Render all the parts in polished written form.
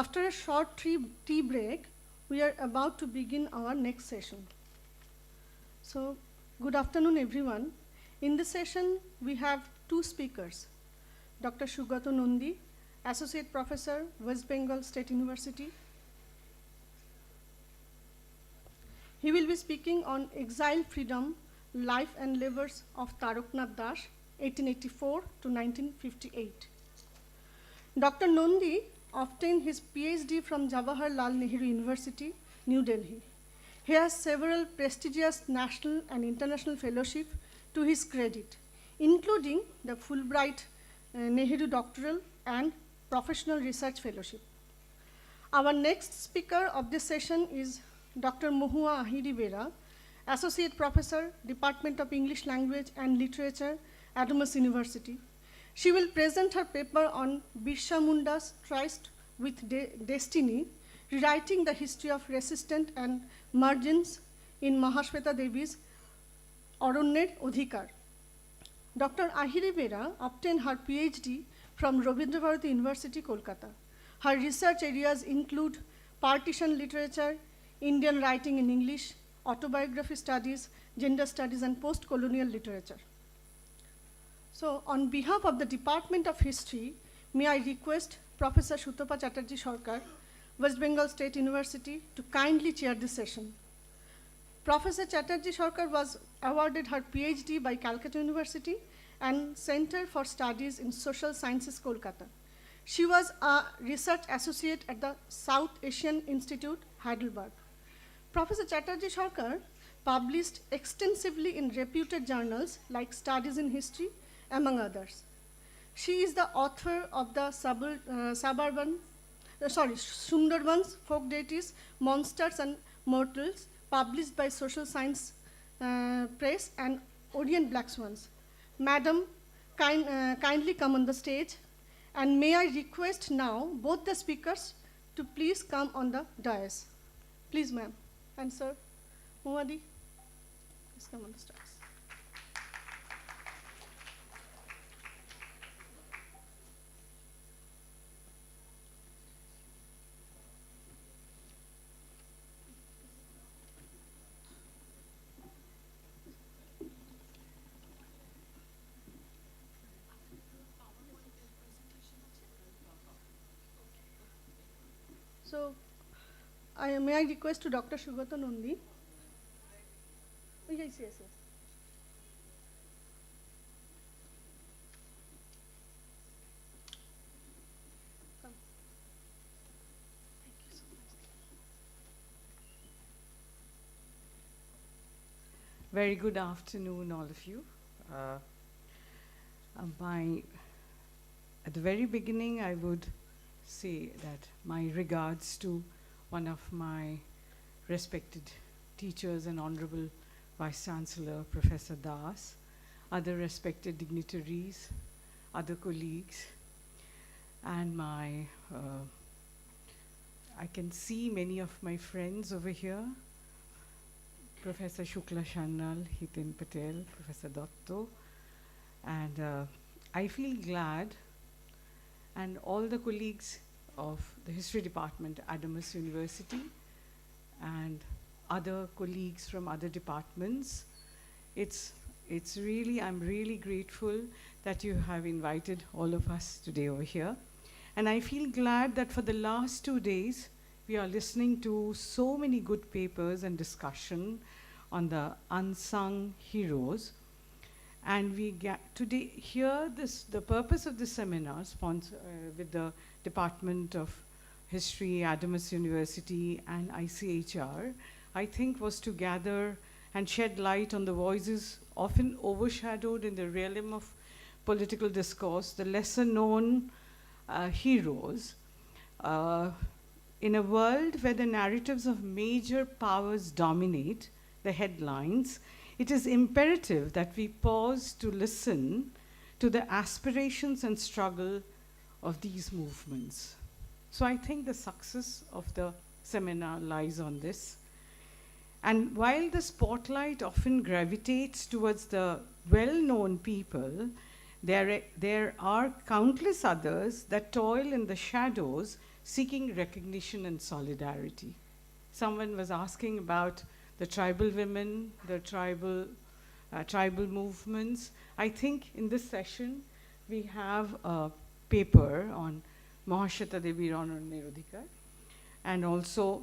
After a short tea break, we are about to begin our next session. So, good afternoon, everyone. In this session, we have two speakers, Dr. Sugato Nandi, Associate Professor, West Bengal State University. He will be speaking on exile freedom, life and labors of Taraknath Das, 1884 to 1958. Dr. Nandi obtained his PhD from Jawaharlal Nehru University, New Delhi. He has several prestigious national and international fellowships to his credit, including the Fulbright Nehru Doctoral and Professional Research Fellowship. Our next speaker of this session is Dr. Mohua Ahiri Bera, Associate Professor, Department of English Language and Literature, Adamas University. She will present her paper on Birsa Munda's Tryst with Destiny, rewriting the history of resistance and margins in Mahashweta Devi's Aranyer Adhikar. Dr. Ahiri Bera obtained her PhD from Rabindra Bharati University, Kolkata. Her research areas include partition literature, Indian writing in English, autobiography studies, gender studies, and post-colonial literature. So, on behalf of the Department of History, may I request Professor Sutopa Chatterjee Sarkar, West Bengal State University, to kindly chair this session. Professor Chatterjee Sarkar was awarded her PhD by Calcutta University and Center for Studies in Social Sciences, Kolkata. She was a research associate at the South Asian Institute, Heidelberg. Professor Chatterjee Sarkar published extensively in reputed journals like Studies in History, among others. She is the author of the Sundarban's Folk Deities, Monsters and Mortals, published by Social Science Press, and Orient Black Swans. Madam, kindly come on the stage, and may I request now both the speakers to please come on the dais. Please, ma'am. And sir, Mohadi, please come on the dais. So, may I request to Dr. Sugato Nandi? Oh, yes. Come. Thank you so much. Very good afternoon, all of you. At the very beginning, I would say that my regards to one of my respected teachers and Honorable Vice Chancellor, Professor Das, other respected dignitaries, other colleagues, and I can see many of my friends over here, Professor Shukla Shannal, Hitin Patel, Professor Dotto, and I feel glad, and all the colleagues of the History Department at Adamas University and other colleagues from other departments. I'm really grateful that you have invited all of us today over here. And I feel glad that for the last 2 days, we are listening to so many good papers and discussion on the unsung heroes. And we get today here the purpose of this seminar with the Department of History, Adamas University, and ICHR, I think was to gather and shed light on the voices often overshadowed in the realm of political discourse, the lesser known heroes. In a world where the narratives of major powers dominate the headlines, it is imperative that we pause to listen to the aspirations and struggle of these movements. So I think the success of the seminar lies on this. And while the spotlight often gravitates towards the well-known people, there are countless others that toil in the shadows, seeking recognition and solidarity. Someone was asking about the tribal women, the tribal movements. I think in this session, we have a paper on Mahashweta Devi Ranonnerodhikar, and also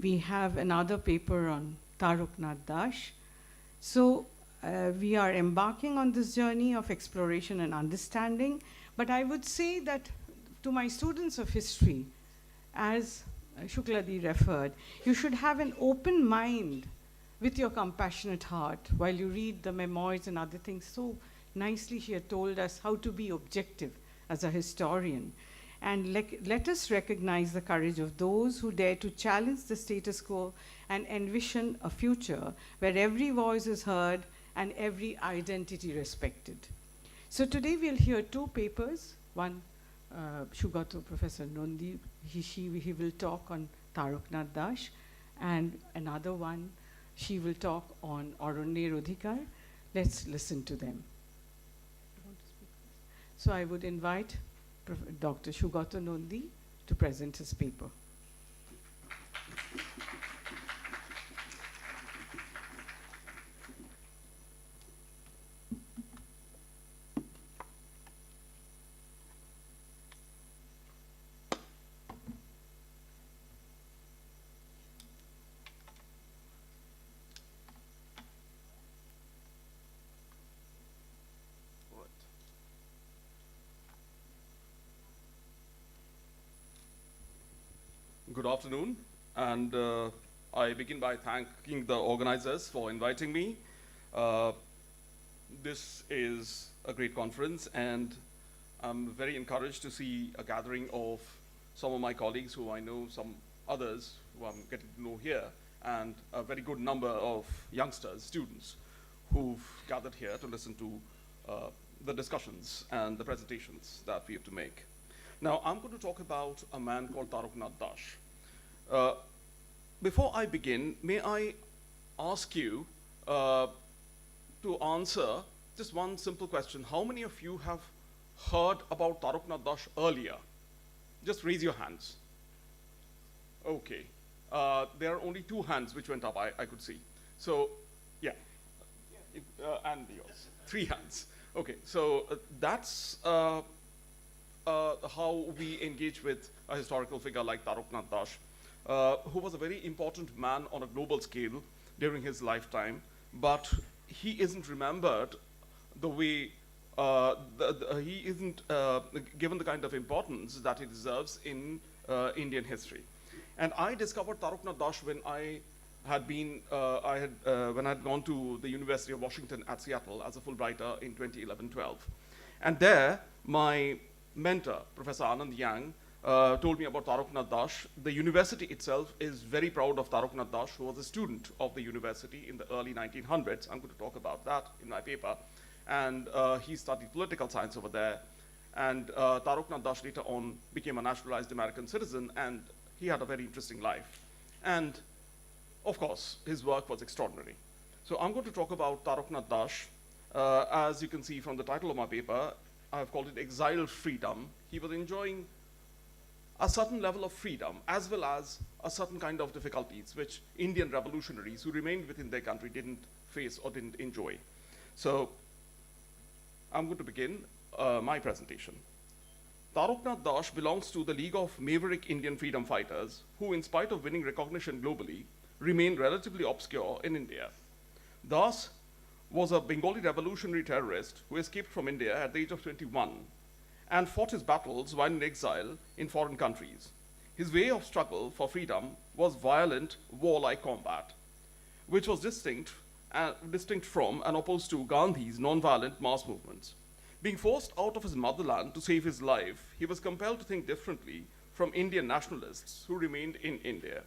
we have another paper on Taroknath Das. So we are embarking on this journey of exploration and understanding, but I would say that to my students of history, as Shukladi referred, you should have an open mind with your compassionate heart while you read the memoirs and other things. So nicely she had told us how to be objective as a historian. And let us recognize the courage of those who dare to challenge the status quo and envision a future where every voice is heard and every identity respected. So today we'll hear two papers. One, Shugato Professor Nondi, he will talk on Taroknath Das, and another one, she will talk on Ranonnerodhikar. Let's listen to them. So I would invite Dr. Shugato Nondi to present his paper. Good afternoon, and I begin by thanking the organizers for inviting me. This is a great conference, and I'm very encouraged to see a gathering of some of my colleagues who I know, some others who I'm getting to know here, and a very good number of youngsters, students, who've gathered here to listen to the discussions and the presentations that we have to make. Now, I'm going to talk about a man called Taroknath Das. Before I begin, may I ask you to answer just one simple question. How many of you have heard about Taroknath Das earlier? Just raise your hands. Okay. There are only 2 hands which went up, I could see. So, yeah. And yours. 3 hands. Okay, so that's how we engage with a historical figure like Taroknath Das, who was a very important man on a global scale during his lifetime, but he isn't remembered the way, he isn't given the kind of importance that he deserves in Indian history. And I discovered Taroknath Das when I had been, when I had gone to the University of Washington at Seattle as a Fulbrighter in 2011-12. And there, my mentor, Professor Anand Yang, told me about Taroknath Das. The university itself is very proud of Taroknath Das, who was a student of the university in the early 1900s. I'm going to talk about that in my paper. And he studied political science over there. And Taroknath Das later on became a naturalized American citizen, and he had a very interesting life. And of course, his work was extraordinary. So I'm going to talk about Taroknath Das. As you can see from the title of my paper, I've called it Exile Freedom. He was enjoying a certain level of freedom, as well as a certain kind of difficulties, which Indian revolutionaries who remained within their country didn't face or didn't enjoy. So I'm going to begin my presentation. Taroknath Das belongs to the League of Maverick Indian Freedom Fighters, who, in spite of winning recognition globally, remain relatively obscure in India. Das was a Bengali revolutionary terrorist who escaped from India at the age of 21 and fought his battles while in exile in foreign countries. His way of struggle for freedom was violent, warlike combat, which was distinct from and opposed to Gandhi's non-violent mass movements. Being forced out of his motherland to save his life, he was compelled to think differently from Indian nationalists who remained in India.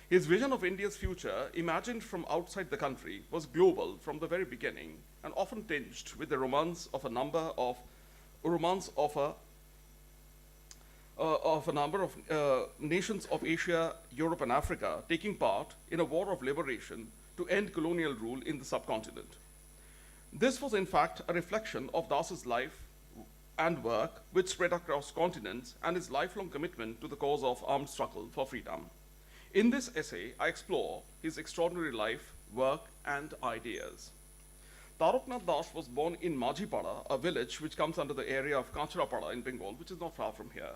His vision of India's future, imagined from outside the country, was global from the very beginning and often tinged with the romance of a number of nations of Asia, Europe, and Africa taking part in a war of liberation to end colonial rule in the subcontinent. This was, in fact, a reflection of Das's life and work which spread across continents and his lifelong commitment to the cause of armed struggle for freedom. In this essay, I explore his extraordinary life, work, and ideas. Taroknath Das was born in Majhipada, a village which comes under the area of Kachrapada in Bengal, which is not far from here,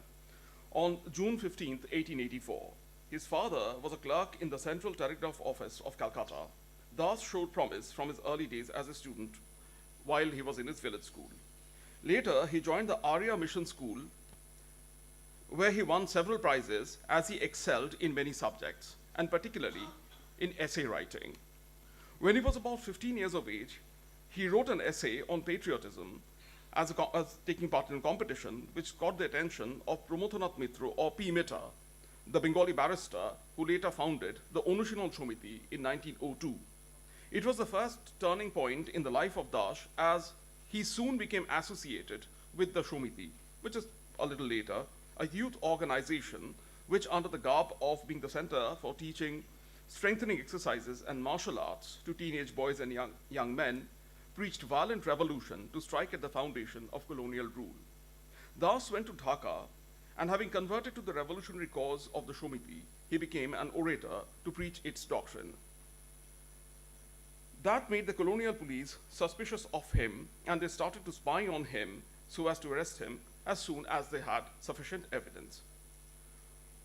on June 15, 1884. His father was a clerk in the Central Telegraph Office of Calcutta. Das showed promise from his early days as a student while he was in his village school. Later, he joined the Arya Mission School, where he won several prizes as he excelled in many subjects, and particularly in essay writing. When he was about 15 years of age, he wrote an essay on patriotism as taking part in a competition which caught the attention of Pramodnath Mitra, or P. Mehta, the Bengali barrister who later founded the Onushinol Somiti in 1902. It was the first turning point in the life of Das, as he soon became associated with the Somiti, which is a little later, a youth organization which, under the garb of being the center for teaching strengthening exercises and martial arts to teenage boys and young men, preached violent revolution to strike at the foundation of colonial rule. Das went to Dhaka, and having converted to the revolutionary cause of the Somiti, he became an orator to preach its doctrine. That made the colonial police suspicious of him, and they started to spy on him so as to arrest him as soon as they had sufficient evidence.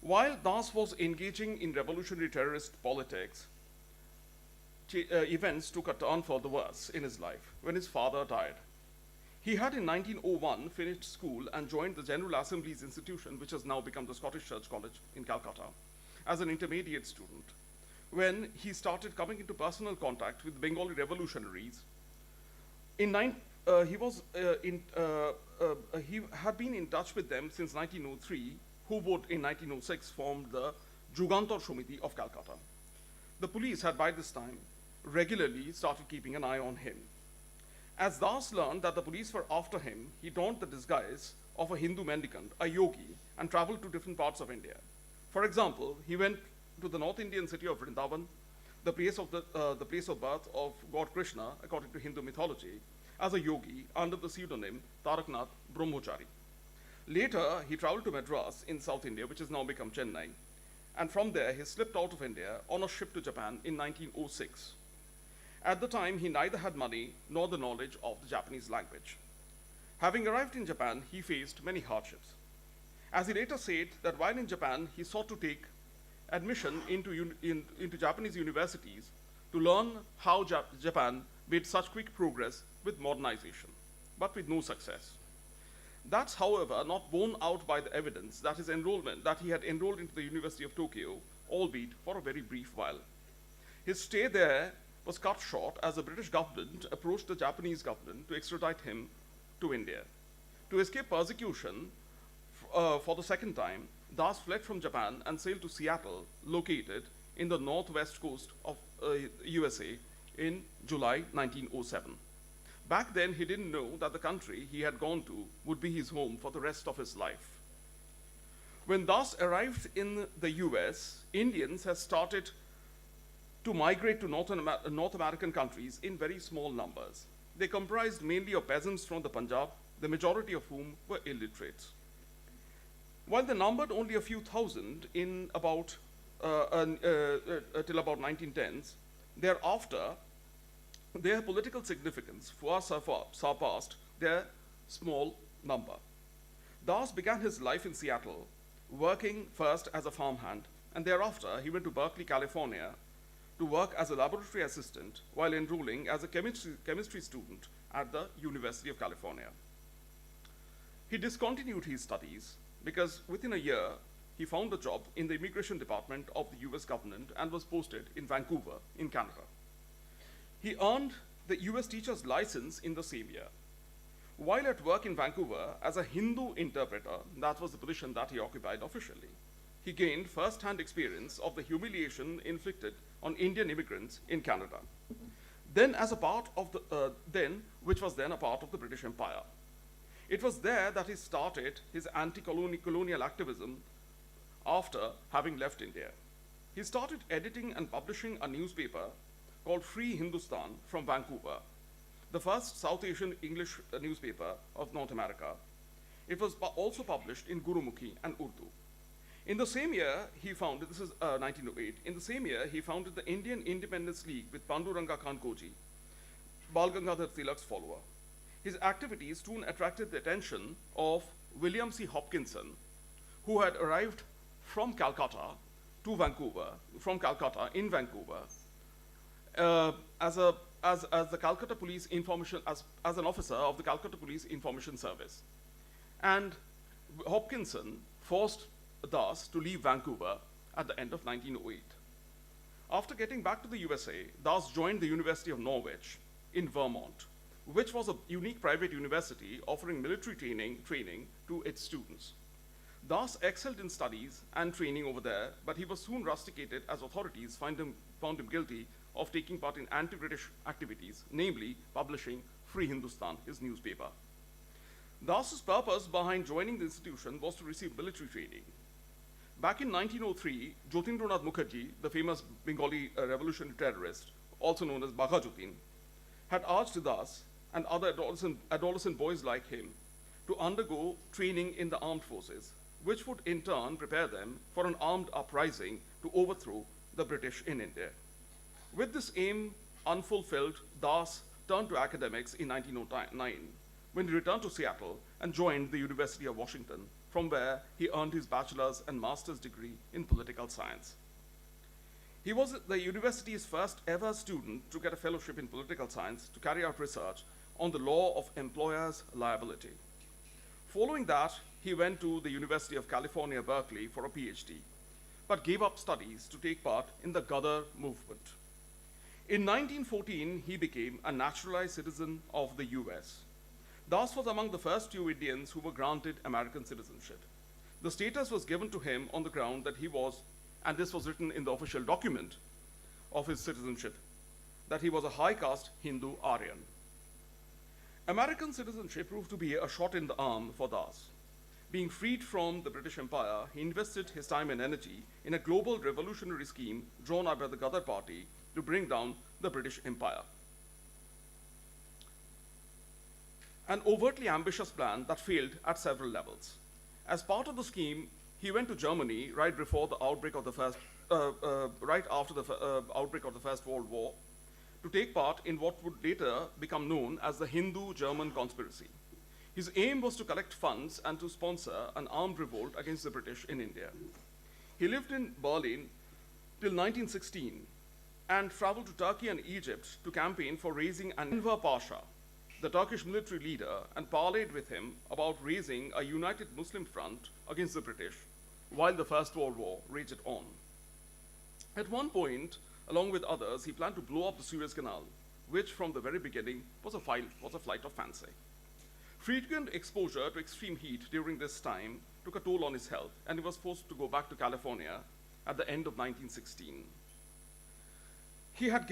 While Das was engaging in revolutionary terrorist politics, events took a turn for the worse in his life when his father died. He had in 1901 finished school and joined the General Assembly's institution, which has now become the Scottish Church College in Calcutta, as an intermediate student. When he started coming into personal contact with Bengali revolutionaries, he had been in touch with them since 1903, who would in 1906 form the Jugantar Somiti of Calcutta. The police had by this time regularly started keeping an eye on him. As Das learned that the police were after him, he donned the disguise of a Hindu mendicant, a yogi, and traveled to different parts of India. For example, he went to the North Indian city of Vrindavan, the place of birth of God Krishna, according to Hindu mythology, as a yogi under the pseudonym Taraknath Brahmachari. Later, he traveled to Madras in South India, which has now become Chennai, and from there he slipped out of India on a ship to Japan in 1906. At the time, he neither had money nor the knowledge of the Japanese language. Having arrived in Japan, he faced many hardships. As he later said that while in Japan, he sought to take admission into Japanese universities to learn how Japan made such quick progress with modernization, but with no success. That's, however, not borne out by the evidence that he had enrolled into the University of Tokyo, albeit for a very brief while. His stay there was cut short as the British government approached the Japanese government to extradite him to India. To escape persecution for the second time, Das fled from Japan and sailed to Seattle, located in the northwest coast of USA, in July 1907. Back then, he didn't know that the country he had gone to would be his home for the rest of his life. When Das arrived in the US, Indians had started to migrate to North American countries in very small numbers. They comprised mainly of peasants from the Punjab, the majority of whom were illiterates. While they numbered only a few thousand in about till about 1910s, thereafter their political significance far surpassed their small number. Das began his life in Seattle, working first as a farmhand, and thereafter he went to Berkeley, California, to work as a laboratory assistant while enrolling as a chemistry student at the University of California. He discontinued his studies because within a year he found a job in the immigration department of the US government and was posted in Vancouver, in Canada. He earned the US teacher's license in the same year. While at work in Vancouver as a Hindu interpreter, that was the position that he occupied officially, he gained first-hand experience of the humiliation inflicted on Indian immigrants in Canada, which was then a part of the British Empire. It was there that he started his anti-colonial activism after having left India. He started editing and publishing a newspaper called Free Hindustan from Vancouver, the first South Asian English newspaper of North America, It was also published in Gurumukhi and Urdu. In the same year, he founded, this is 1908, in the same year, he founded the Indian Independence League with Panduranga Khan Koji, Bal Gangadhar Tilak's follower. His activities soon attracted the attention of William C. Hopkinson, who had arrived from Calcutta to Vancouver, from Calcutta in Vancouver, as the Calcutta Police Information, as an officer of the Calcutta Police Information Service. And Hopkinson forced Das to leave Vancouver at the end of 1908. After getting back to the USA, Das joined the University of Norwich in Vermont, which was a unique private university offering military training to its students. Das excelled in studies and training over there, but he was soon rusticated as authorities found him guilty of taking part in anti-British activities, namely publishing Free Hindustan, his newspaper. Das's purpose behind joining the institution was to receive military training. Back in 1903, Jotindranath Mukherjee, the famous Bengali revolutionary terrorist, also known as Bagha Jotin, had urged Das and other adolescent boys like him to undergo training in the armed forces, which would in turn prepare them for an armed uprising to overthrow the British in India. With this aim unfulfilled, Das turned to academics in 1909 when he returned to Seattle and joined the University of Washington, from where he earned his bachelor's and master's degree in political science. He was the university's first ever student to get a fellowship in political science to carry out research on the law of employer's liability. Following that, he went to the University of California, Berkeley for a PhD, but gave up studies to take part in the Ghadar movement. In 1914, he became a naturalized citizen of the US. Das was among the first few Indians who were granted American citizenship. The status was given to him on the ground that he was, and this was written in the official document of his citizenship, that he was a high caste Hindu Aryan. American citizenship proved to be a shot in the arm for Das. Being freed from the British Empire, he invested his time and energy in a global revolutionary scheme drawn up by the Ghadar Party to bring down the British Empire. An overtly ambitious plan that failed at several levels. As part of the scheme, he went to Germany right before the outbreak of the right after the outbreak of the First World War, to take part in what would later become known as the Hindu-German conspiracy. His aim was to collect funds and to sponsor an armed revolt against the British in India. He lived in Berlin till 1916 and traveled to Turkey and Egypt to campaign for raising Enver Pasha, the Turkish military leader, and parleyed with him about raising a united Muslim front against the British while the First World War raged on. At one point, along with others, he planned to blow up the Suez Canal, which from the very beginning was a flight of fancy. Frequent exposure to extreme heat during this time took a toll on his health, and he was forced to go back to California at the end of 1916. He had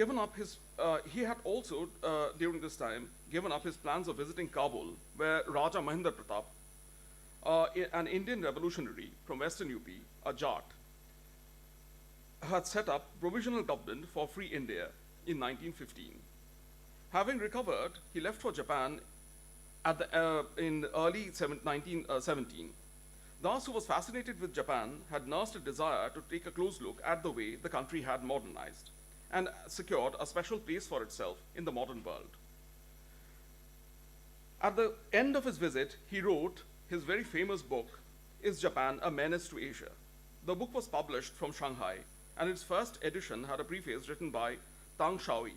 also, during this time, given up his plans of visiting Kabul, where Raja Mahendra Pratap, an Indian revolutionary from Western UP, a Jat, had set up provisional government for free India in 1915. Having recovered, he left for Japan in early 1917. Das, who was fascinated with Japan, had nursed a desire to take a close look at the way the country had modernized and secured a special place for itself in the modern world. At the end of his visit, he wrote his very famous book, Is Japan a Menace to Asia? The book was published from Shanghai, and its first edition had a preface written by Tang Shaoyi,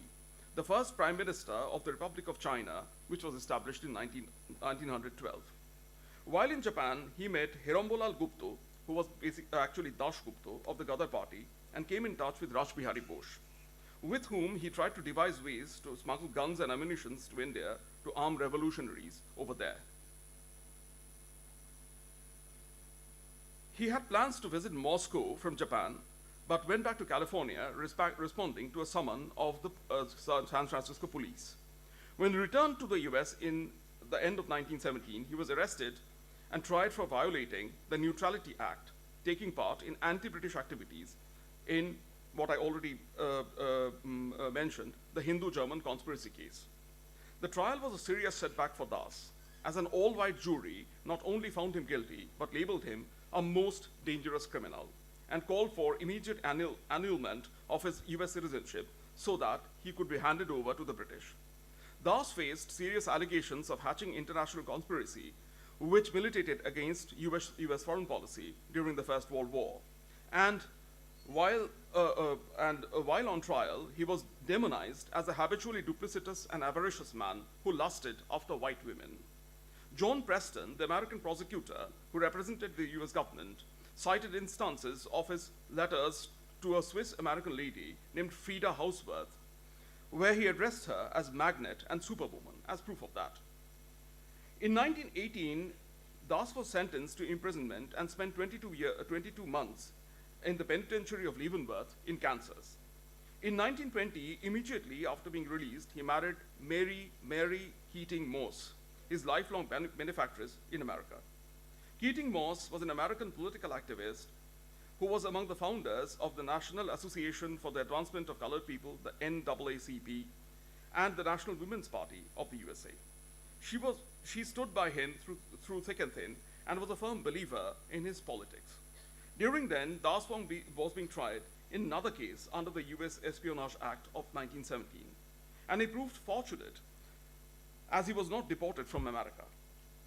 the first Prime Minister of the Republic of China, which was established in 1912. While in Japan, he met Hirambolal Gupta, who was actually Dash Gupta of the Ghadar Party, and came in touch with Raj Bihari Bose, with whom he tried to devise ways to smuggle guns and ammunition to India to arm revolutionaries over there. He had plans to visit Moscow from Japan, but went back to California responding to a summon of the San Francisco police. When he returned to the US in the end of 1917, he was arrested and tried for violating the Neutrality Act, taking part in anti-British activities in what I already mentioned, the Hindu-German conspiracy case. The trial was a serious setback for Das, as an all-white jury not only found him guilty, but labeled him a most dangerous criminal and called for immediate annulment of his US citizenship so that he could be handed over to the British. Das faced serious allegations of hatching international conspiracy, which militated against US foreign policy during the First World War. And while on trial, he was demonized as a habitually duplicitous and avaricious man who lusted after white women. John Preston, the American prosecutor who represented the US government, cited instances of his letters to a Swiss-American lady named Frida Hauswirth, where he addressed her as Magnet and Superwoman, as proof of that. In 1918, Das was sentenced to imprisonment and spent 22 months in the penitentiary of Leavenworth in Kansas. In 1920, immediately after being released, he married Mary Keating Morse, his lifelong benefactress in America. Keating Morse was an American political activist who was among the founders of the National Association for the Advancement of Colored People, the NAACP, and the National Women's Party of the USA. She stood by him through thick and thin and was a firm believer in his politics. During then, Das was being tried in another case under the US Espionage Act of 1917, and he proved fortunate as he was not deported from America.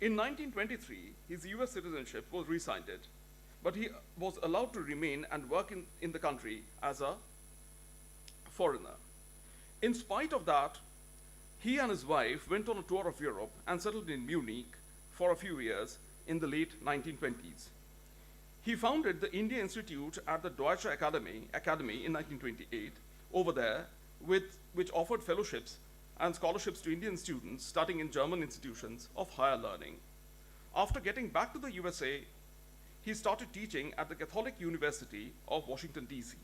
In 1923, his US citizenship was rescinded, but he was allowed to remain and work in the country as a foreigner. In spite of that, he and his wife went on a tour of Europe and settled in Munich for a few years in the late 1920s. He founded the India Institute at the Deutsche Academy in 1928 over there, which offered fellowships and scholarships to Indian students studying in German institutions of higher learning. After getting back to the USA, he started teaching at the Catholic University of Washington, D.C.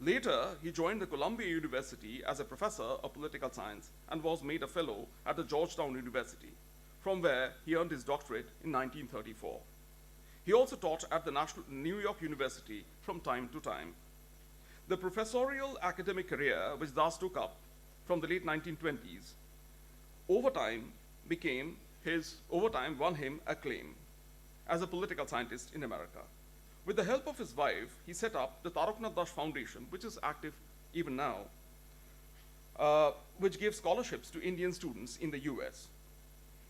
Later, he joined the Columbia University as a professor of political science and was made a fellow at the Georgetown University, from where he earned his doctorate in 1934. He also taught at the New York University from time to time. The professorial academic career which Das took up from the late 1920s over time won him acclaim as a political scientist in America. With the help of his wife, he set up the Taraknath Das Foundation, which is active even now, which gives scholarships to Indian students in the US.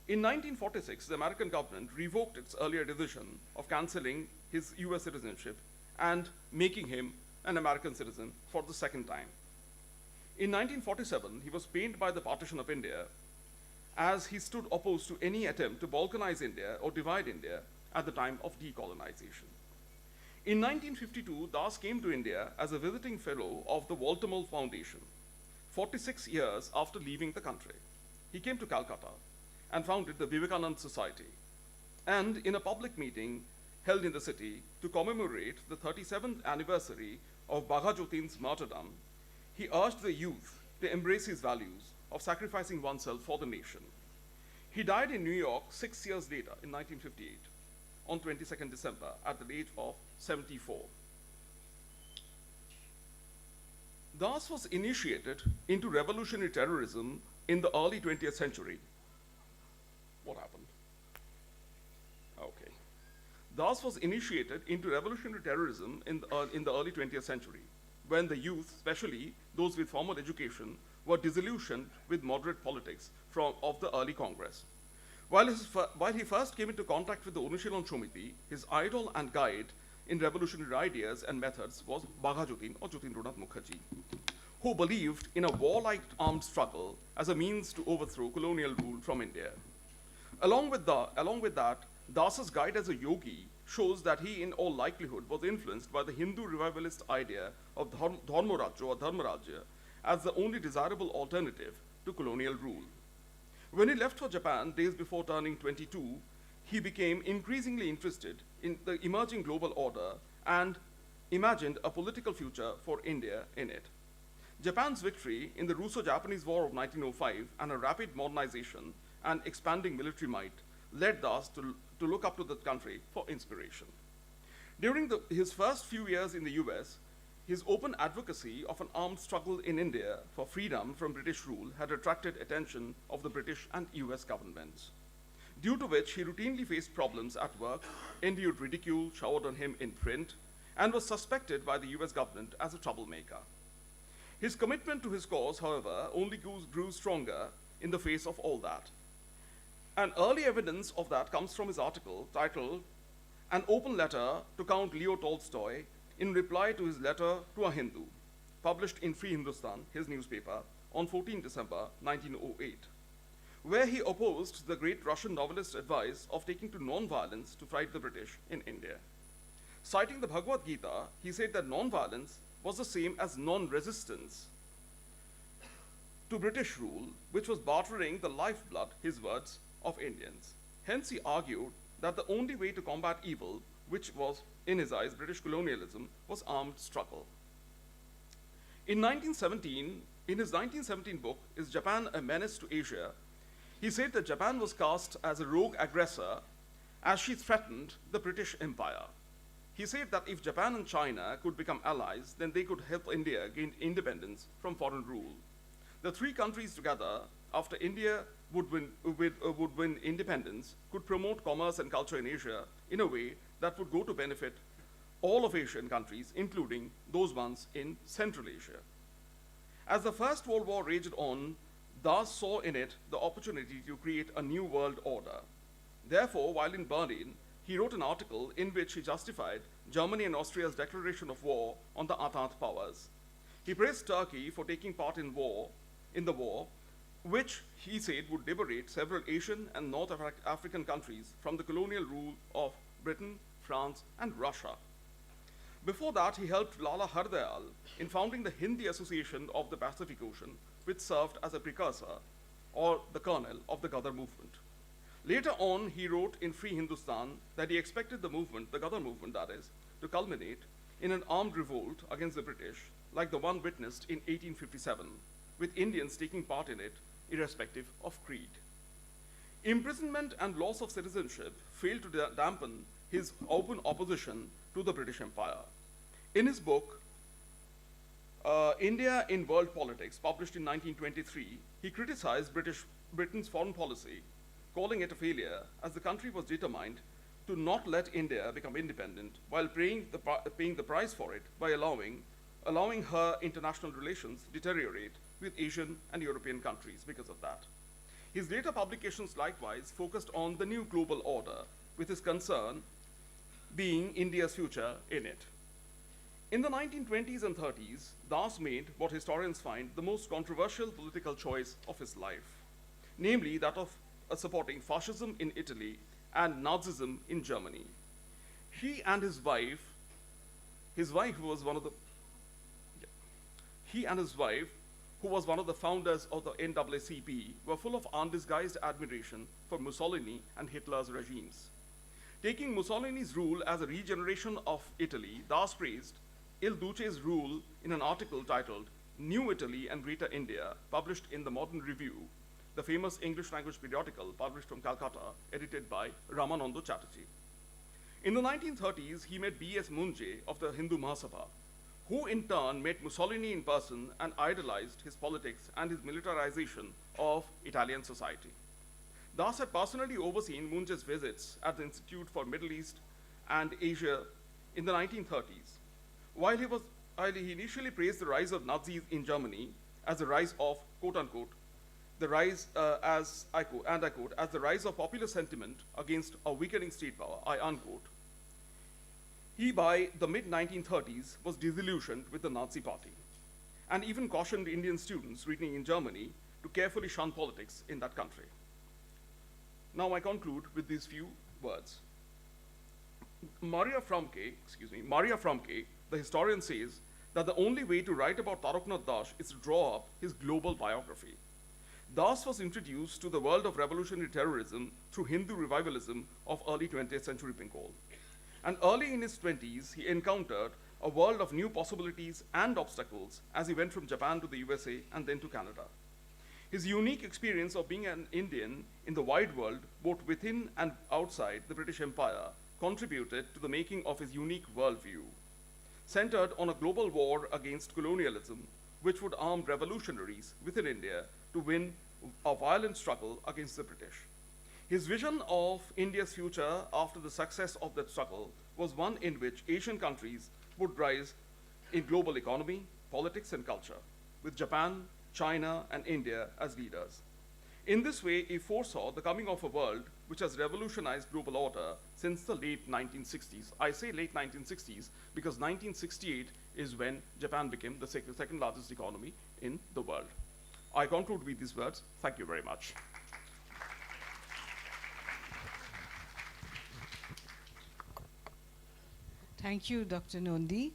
In 1946, the American government revoked its earlier decision of canceling his US citizenship and making him an American citizen for the second time. In 1947, he was pained by the partition of India as he stood opposed to any attempt to balkanize India or divide India at the time of decolonization. In 1952, Das came to India as a visiting fellow of the Walter Mill Foundation. 46 years after leaving the country, he came to Calcutta and founded the Vivekananda Society. And in a public meeting held in the city to commemorate the 37th anniversary of Bagha Jotin's martyrdom, he urged the youth to embrace his values of sacrificing oneself for the nation. He died in New York 6 years later, in 1958, on 22nd December, at the age of 74. Das was initiated into revolutionary terrorism in the early 20th century. What happened? Okay. Das was initiated into revolutionary terrorism in the early 20th century, when the youth, especially those with formal education, were disillusioned with moderate politics of the early Congress. While he first came into contact with the অনুশীলন Somiti, his idol and guide in revolutionary ideas and methods was Bagha Jotin or Jotindranath Mukherjee, who believed in a warlike armed struggle as a means to overthrow colonial rule from India. Along with that, Das's guide as a yogi shows that he, in all likelihood, was influenced by the Hindu revivalist idea of Dharmarajya or Dharmarajya as the only desirable alternative to colonial rule. When he left for Japan days before turning 22, he became increasingly interested in the emerging global order and imagined a political future for India in it. Japan's victory in the Russo-Japanese War of 1905 and a rapid modernization and expanding military might led Das to look up to the country for inspiration. During his first few years in the US, his open advocacy of an armed struggle in India for freedom from British rule had attracted attention of the British and US governments. due to which he routinely faced problems at work, endured ridicule showered on him in print, and was suspected by the US government as a troublemaker. His commitment to his cause, however, only grew stronger in the face of all that. And early evidence of that comes from his article titled An Open Letter to Count Leo Tolstoy in reply to his letter to a Hindu, published in Free Hindustan, his newspaper, on 14 December 1908, where he opposed the great Russian novelist's advice of taking to non-violence to fight the British in India. Citing the Bhagavad Gita, he said that non-violence was the same as non-resistance to British rule, which was bartering the lifeblood, his words, of Indians. Hence, he argued that the only way to combat evil, which was, in his eyes, British colonialism, was armed struggle. In his 1917 book, Is Japan a Menace to Asia?, he said that Japan was cast as a rogue aggressor as she threatened the British Empire. He said that if Japan and China could become allies, then they could help India gain independence from foreign rule. The three countries together, after India would win independence, could promote commerce and culture in Asia in a way that would go to benefit all of Asian countries, including those ones in Central Asia. As the First World War raged on, Das saw in it the opportunity to create a new world order. Therefore, while in Berlin, he wrote an article in which he justified Germany and Austria's declaration of war on the Entente powers. He praised Turkey for taking part in the war, which he said would liberate several Asian and North African countries from the colonial rule of Britain, France, and Russia. Before that, he helped Lala Hardayal in founding the Hindi Association of the Pacific Ocean, which served as a precursor or the kernel of the Ghadar movement. Later on, he wrote in Free Hindustan that he expected the movement, the Ghadar movement that is, to culminate in an armed revolt against the British, like the one witnessed in 1857, with Indians taking part in it, irrespective of creed. Imprisonment and loss of citizenship failed to dampen his open opposition to the British Empire. In his book, India in World Politics, published in 1923, he criticized Britain's foreign policy, calling it a failure, as the country was determined to not let India become independent while paying the price for it by allowing her international relations deteriorate with Asian and European countries because of that. His later publications likewise focused on the new global order, with his concern being India's future in it. In the 1920s and 30s, Das made what historians find the most controversial political choice of his life, namely that of supporting fascism in Italy and Nazism in Germany. He and his wife who was one of the founders of the NAACP, were full of undisguised admiration for Mussolini and Hitler's regimes. Taking Mussolini's rule as a regeneration of Italy, Das praised Il Duce's rule in an article titled New Italy and Greater India, published in the Modern Review, the famous English language periodical published from Calcutta, edited by Ramananda Chatterjee. In the 1930s, he met B.S. Munje of the Hindu Mahasabha, who in turn met Mussolini in person and idolized his politics and his militarization of Italian society. Das had personally overseen Munje's visits at the Institute for Middle East and Asia in the 1930s. While he initially praised the rise of Nazis in Germany as the rise of, quote unquote, the rise as I quote, as the rise of popular sentiment against a weakening state power, I unquote, he, by the mid-1930s, was disillusioned with the Nazi party and even cautioned Indian students reading in Germany to carefully shun politics in that country. Now I conclude with these few words. Maria Fromke, the historian, says that the only way to write about Taraknath Das is to draw up his global biography. Das was introduced to the world of revolutionary terrorism through Hindu revivalism of early 20th century Bengal. And early in his 20s, he encountered a world of new possibilities and obstacles as he went from Japan to the USA and then to Canada. His unique experience of being an Indian in the wide world, both within and outside the British Empire, contributed to the making of his unique worldview, centered on a global war against colonialism, which would arm revolutionaries within India to win a violent struggle against the British. His vision of India's future after the success of that struggle was one in which Asian countries would rise in global economy, politics, and culture, with Japan, China, and India as leaders. In this way, he foresaw the coming of a world which has revolutionized global order since the late 1960s. I say late 1960s because 1968 is when Japan became the second largest economy in the world. I conclude with these words. Thank you very much. Thank you, Dr. Nondi.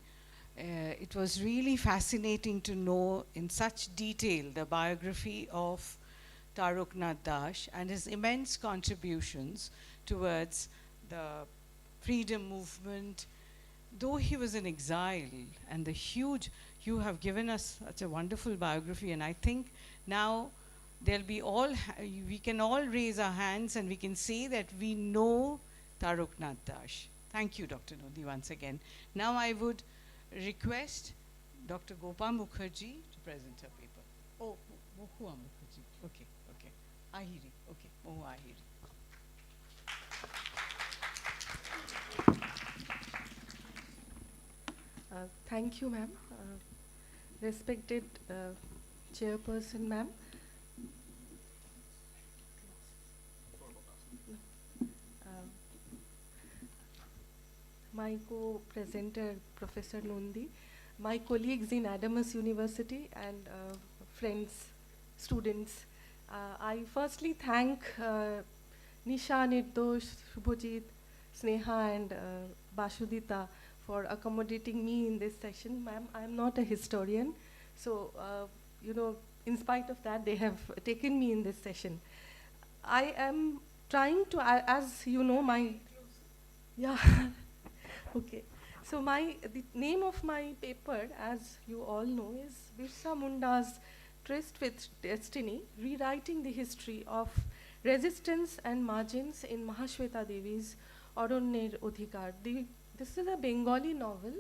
It was really fascinating to know in such detail the biography of Taroknath Das and his immense contributions towards the freedom movement. Though he was in exile, and you have given us such a wonderful biography, and I think now we can all raise our hands and we can say that we know Taroknath Das. Thank you, Dr. Nodi, once again. Now I would request Dr. Gopa Mukherjee to present her paper. Oh, Mohua Mukherjee. Okay. Ahiri. Okay, Mohua Ahiri. Thank you, ma'am. Respected chairperson, ma'am. My co-presenter, Professor Nondi, my colleagues in Adamas University, and friends, students. I firstly thank Nisha, Nirdosh, Shubhajit, Sneha, and Basudita for accommodating me in this session. Ma'am, I'm not a historian, so in spite of that, they have taken me in this session. I am trying to, as you know, okay. So the name of my paper, as you all know, is Birsa Munda's Tryst with Destiny, Rewriting the History of Resistance and Margins in Mahashweta Devi's Aranyer Adhikar. This is a Bengali novel.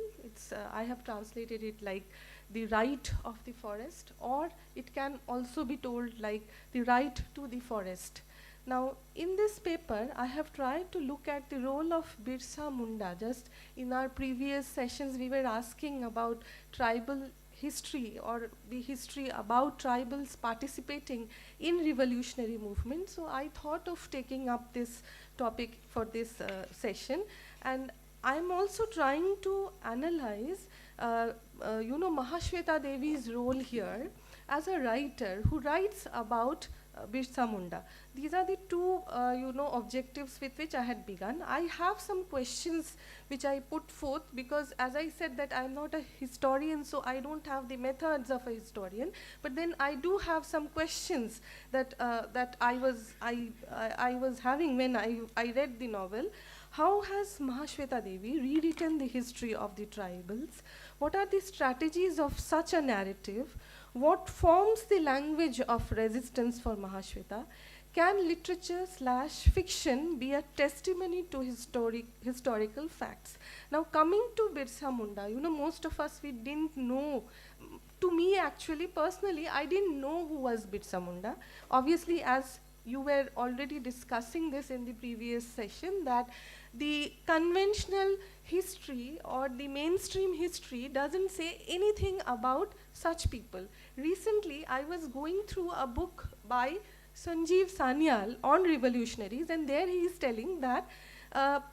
I have translated it like The Right of the Forest, or it can also be told like The Right to the Forest. Now, in this paper, I have tried to look at the role of Birsa Munda. Just in our previous sessions, we were asking about tribal history or the history about tribals participating in revolutionary movement. So I thought of taking up this topic for this session. And I'm also trying to analyze, Mahashweta Devi's role here as a writer who writes about Birsa Munda. These are the two, objectives with which I had begun. I have some questions which I put forth because, as I said, that I'm not a historian, so I don't have the methods of a historian. But then I do have some questions that I was having when I read the novel. How has Mahashweta Devi rewritten the history of the tribals? What are the strategies of such a narrative? What forms the language of resistance for Mahashweta? Can literature/fiction be a testimony to historical facts? Now, coming to Birsa Munda, most of us, we didn't know. To me, actually, personally, I didn't know who was Birsa Munda. Obviously, as you were already discussing this in the previous session, that the conventional history or the mainstream history doesn't say anything about such people. Recently, I was going through a book by Sanjeev Sanyal on revolutionaries, and there he is telling that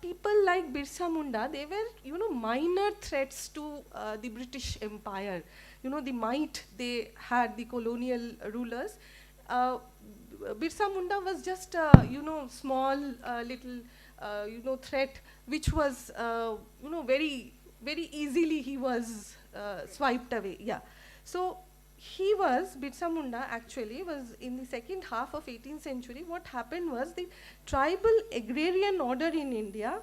people like Birsa Munda, they were, minor threats to the British Empire. The might they had, the colonial rulers. Birsa Munda was just a, small little, threat, which was, very, very easily he was swiped away. Yeah. So Birsa Munda actually was in the second half of 18th century. What happened was the tribal agrarian order in India,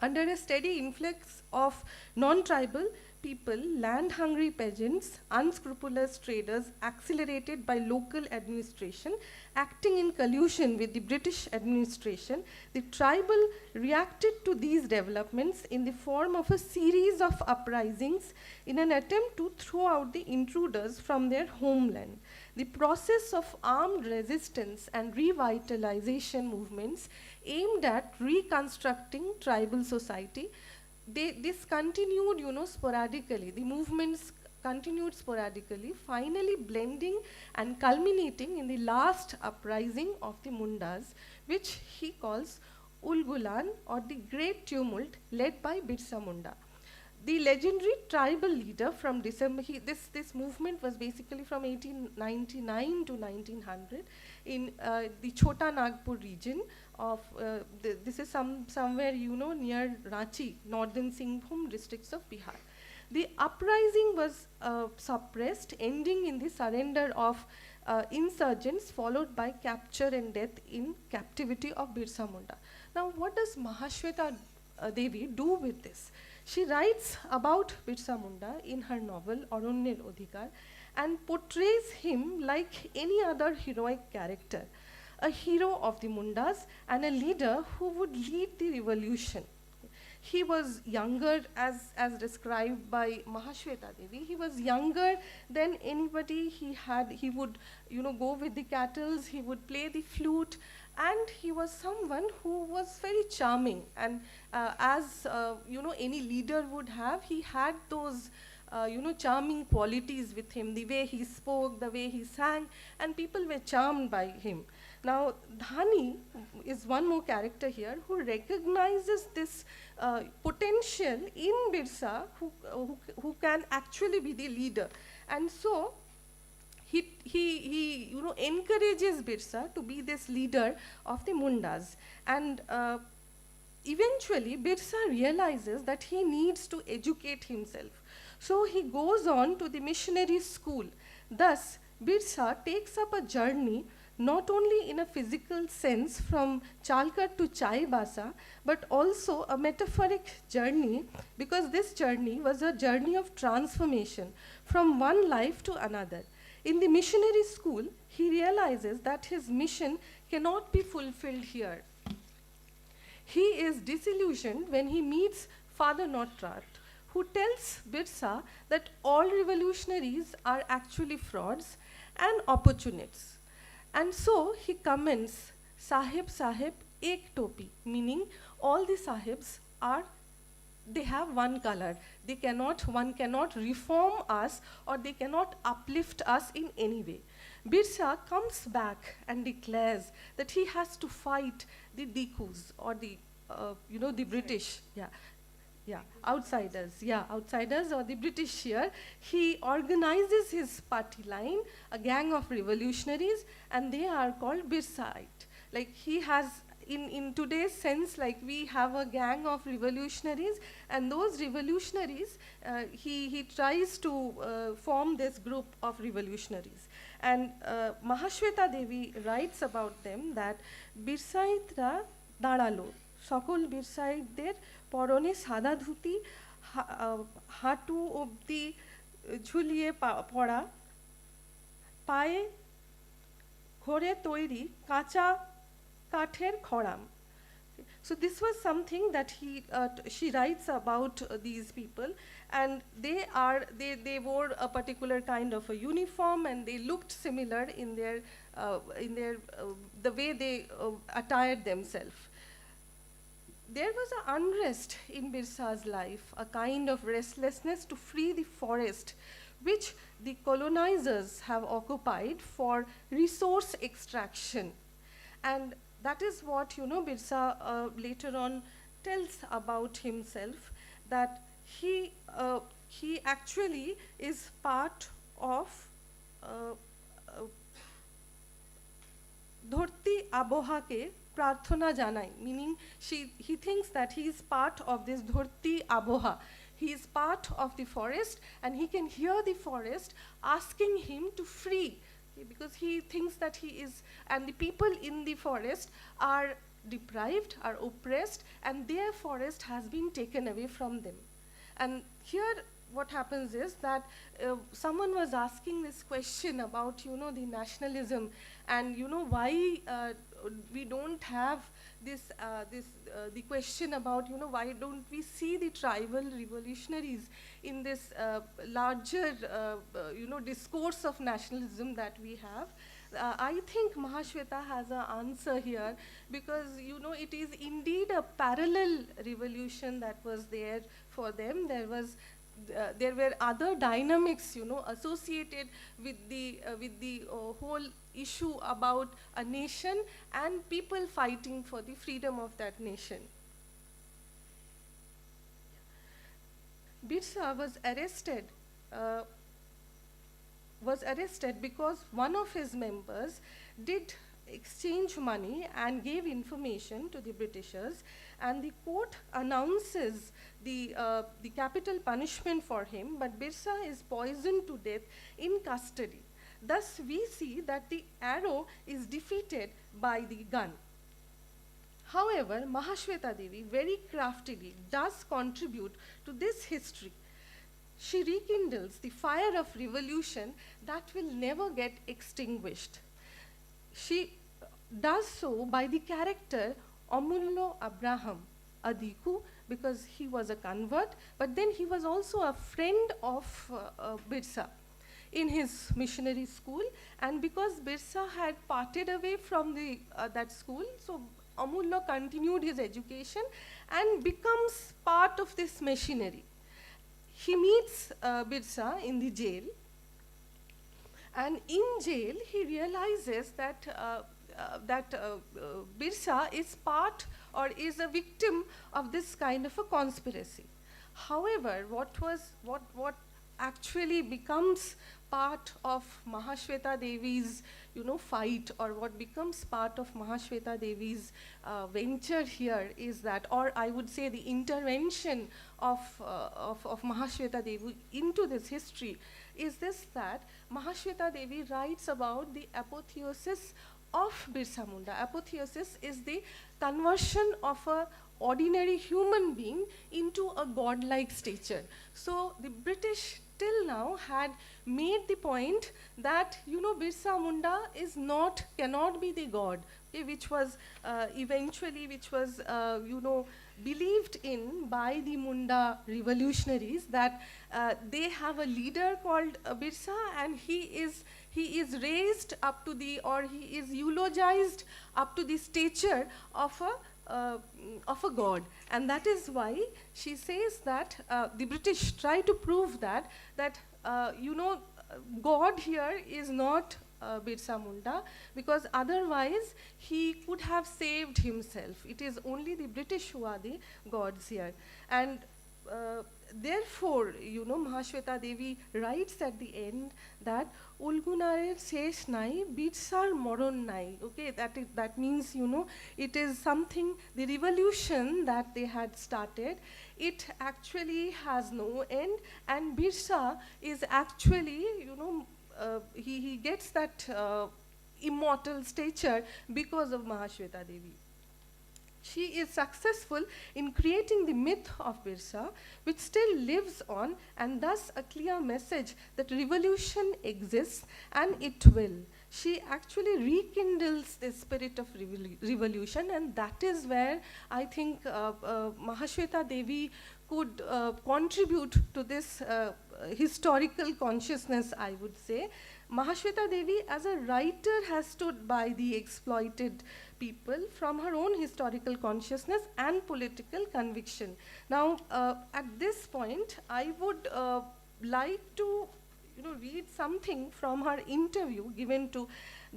under a steady influx of non-tribal, people, land-hungry peasants, unscrupulous traders, accelerated by local administration, acting in collusion with the British administration, the tribal reacted to these developments in the form of a series of uprisings in an attempt to throw out the intruders from their homeland. The process of armed resistance and revitalization movements aimed at reconstructing tribal society, this continued, sporadically. The movements continued sporadically, finally blending and culminating in the last uprising of the Mundas, which he calls Ulgulan, or the Great Tumult, led by Birsa Munda. The legendary tribal leader from December, this movement was basically from 1899 to 1900 in the Chota Nagpur region of, this is somewhere, near Ranchi, northern Singhbhum districts of Bihar. The uprising was suppressed, ending in the surrender of insurgents, followed by capture and death in captivity of Birsa Munda. Now, what does Mahashweta Devi do with this? She writes about Birsa Munda in her novel Aranyer Adhikar and portrays him like any other heroic character, a hero of the Mundas and a leader who would lead the revolution. He was younger, as described by Mahashweta Devi, he was younger than anybody. He would, go with the cattle, he would play the flute, and he was someone who was very charming. And as any leader would have, he had those charming qualities with him, the way he spoke, the way he sang, and people were charmed by him. Now, Dhani is one more character here who recognizes this potential in Birsa, who can actually be the leader. And so, he encourages Birsa to be this leader of the Mundas. And eventually, Birsa realizes that he needs to educate himself. So he goes on to the missionary school. Thus, Birsa takes up a journey not only in a physical sense from Chalkat to Chaibasa, but also a metaphoric journey, because this journey was a journey of transformation from one life to another. In the missionary school, he realizes that his mission cannot be fulfilled here. He is disillusioned when he meets Father Notrat, who tells Birsa that all revolutionaries are actually frauds and opportunists. And so he comments, Sahib Sahib ek topi, meaning all the Sahibs they have one color. One cannot reform us, or they cannot uplift us in any way. Birsa comes back and declares that he has to fight the Dikus, or the British, outsiders or the British here. He organizes his party line, a gang of revolutionaries, and they are called Birsaite. Like he has, in today's sense, like we have a gang of revolutionaries, and those revolutionaries, he tries to form this group of revolutionaries. And Mahashweta Devi writes about them that Birsaitra Daralo, সকল বীরসাইটদের পরনে সাদা ধুতি, হাঁটু অবধি ঝুলিয়ে পড়া, পায়ে ঘোরে তৈরি কাঁচা কাঠের খড়াম. So this was something that she writes about these people, and they wore a particular kind of a uniform, and they looked similar in their the way they attired themselves. There was an unrest in Birsa's life, a kind of restlessness to free the forest, which the colonizers have occupied for resource extraction. And that is what, Birsa later on tells about himself, that he actually is part of Dharti Abohake Prarthana Janai, meaning he thinks that he is part of this Dharti Aboha. He is part of the forest, and he can hear the forest asking him to free, because he thinks that he is, and the people in the forest are deprived, are oppressed, and their forest has been taken away from them. And here what happens is that someone was asking this question about, you know, the nationalism and, you know, why we don't have the question about, you know, why don't we see the tribal revolutionaries in this larger, you know, discourse of nationalism that we have. I think Mahashweta has an answer here, because, you know, it is indeed a parallel revolution that was there for them. There were other dynamics, you know, associated with the whole issue about a nation and people fighting for the freedom of that nation. Birsa was arrested because one of his members did exchange money and gave information to the Britishers, and the court announces the capital punishment for him, but Birsa is poisoned to death in custody. Thus we see that the arrow is defeated by the gun. However, Mahashweta Devi very craftily does contribute to this history. She rekindles the fire of revolution that will never get extinguished. She does so by the character Amullo Abraham Adiku, because he was a convert, but then he was also a friend of Birsa in his missionary school, and because Birsa had parted away from that school, so Amullo continued his education and becomes part of this machinery. He meets Birsa in the jail, and in jail he realizes that Birsa is part or is a victim of this kind of a conspiracy. However, what actually becomes part of Mahashweta Devi's, you know, fight, or what becomes part of Mahashweta Devi's venture here is that, or I would say the intervention of Mahashweta Devi into this history, is this, that Mahashweta Devi writes about the apotheosis of Birsa Munda. Apotheosis is the conversion of a ordinary human being into a godlike stature. So the British till now had made the point that, you know, Birsa Munda cannot be the god, okay, which was you know, believed in by the Munda revolutionaries, that they have a leader called Birsa, and he is raised up to the, or he is eulogized up to the stature of a god. And that is why she says that the British try to prove that you know, God here is not Birsa Munda, because otherwise he could have saved himself. It is only the British who are the gods here. And therefore, you know, Mahashweta Devi writes at the end that Ulgunarer shesh nai, Birsar moron nai. Okay, that means, you know, it is something, the revolution that they had started, it actually has no end, and Birsa is actually, you know, he gets that immortal stature because of Mahashweta Devi. She is successful in creating the myth of Birsa, which still lives on, and thus a clear message that revolution exists and it will. She actually rekindles the spirit of revolution, and that is where I think Mahashweta Devi could contribute to this historical consciousness, I would say. Mahashweta Devi as a writer has stood by the exploited people from her own historical consciousness and political conviction. Now, at this point, I would like to, you know, read something from her interview given to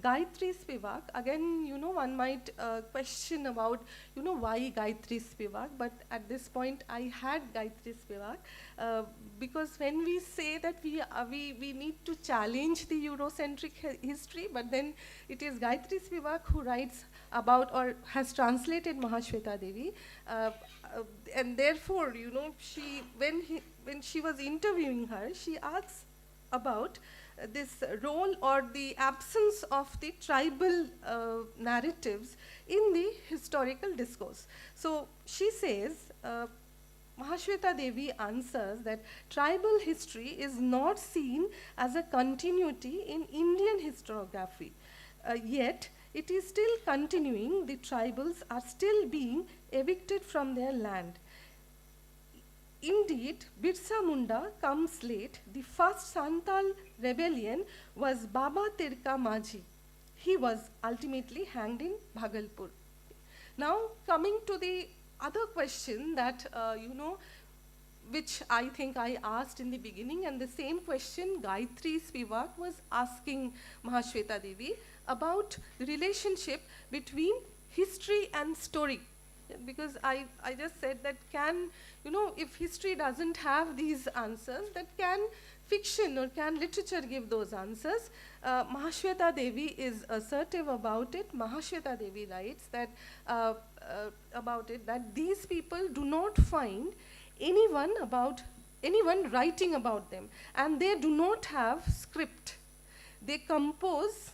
Gayatri Spivak. Again, you know, one might question about, you know, why Gayatri Spivak, but at this point I had Gayatri Spivak because when we say that we need to challenge the Eurocentric history, but then it is Gayatri Spivak who writes about or has translated Mahashweta Devi, and therefore, you know, when she was interviewing her, she asks about this role or the absence of the tribal narratives in the historical discourse. So she says, Mahashweta Devi answers that tribal history is not seen as a continuity in Indian historiography. Yet, it is still continuing, the tribals are still being evicted from their land. Indeed, Birsa Munda comes late. The first Santal rebellion was Baba Tirka Majhi. He was ultimately hanged in Bhagalpur. Now, coming to the other question that, which I think I asked in the beginning, and the same question Gayatri Spivak was asking Mahashweta Devi about the relationship between history and story. Because I just said that if history doesn't have these answers, that can fiction or can literature give those answers? Mahashweta Devi is assertive about it. Mahashweta Devi writes that about it that these people do not find anyone writing about them, and they do not have script. They compose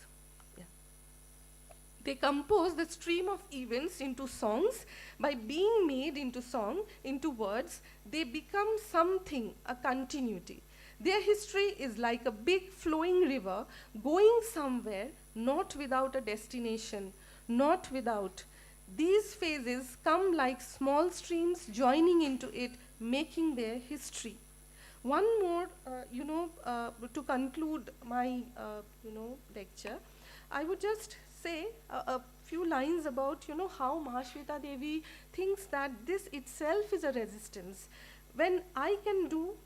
the stream of events into songs. By being made into song, into words, they become something, a continuity. Their history is like a big flowing river going somewhere, not without a destination, not without. These phases come like small streams joining into it, making their history. One more, to conclude my, lecture, I would just say a few lines about, how Mahashweta Devi thinks that this itself is a resistance. When I can do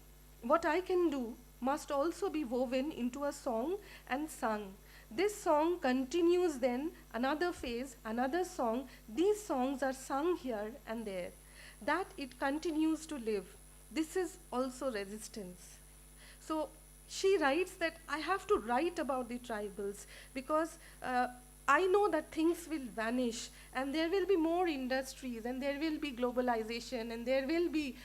what I can do must also be woven into a song and sung. This song continues then, another phase, another song. These songs are sung here and there. That it continues to live. This is also resistance. So she writes that I have to write about the tribals because I know that things will vanish and there will be more industries and there will be globalization and there will be,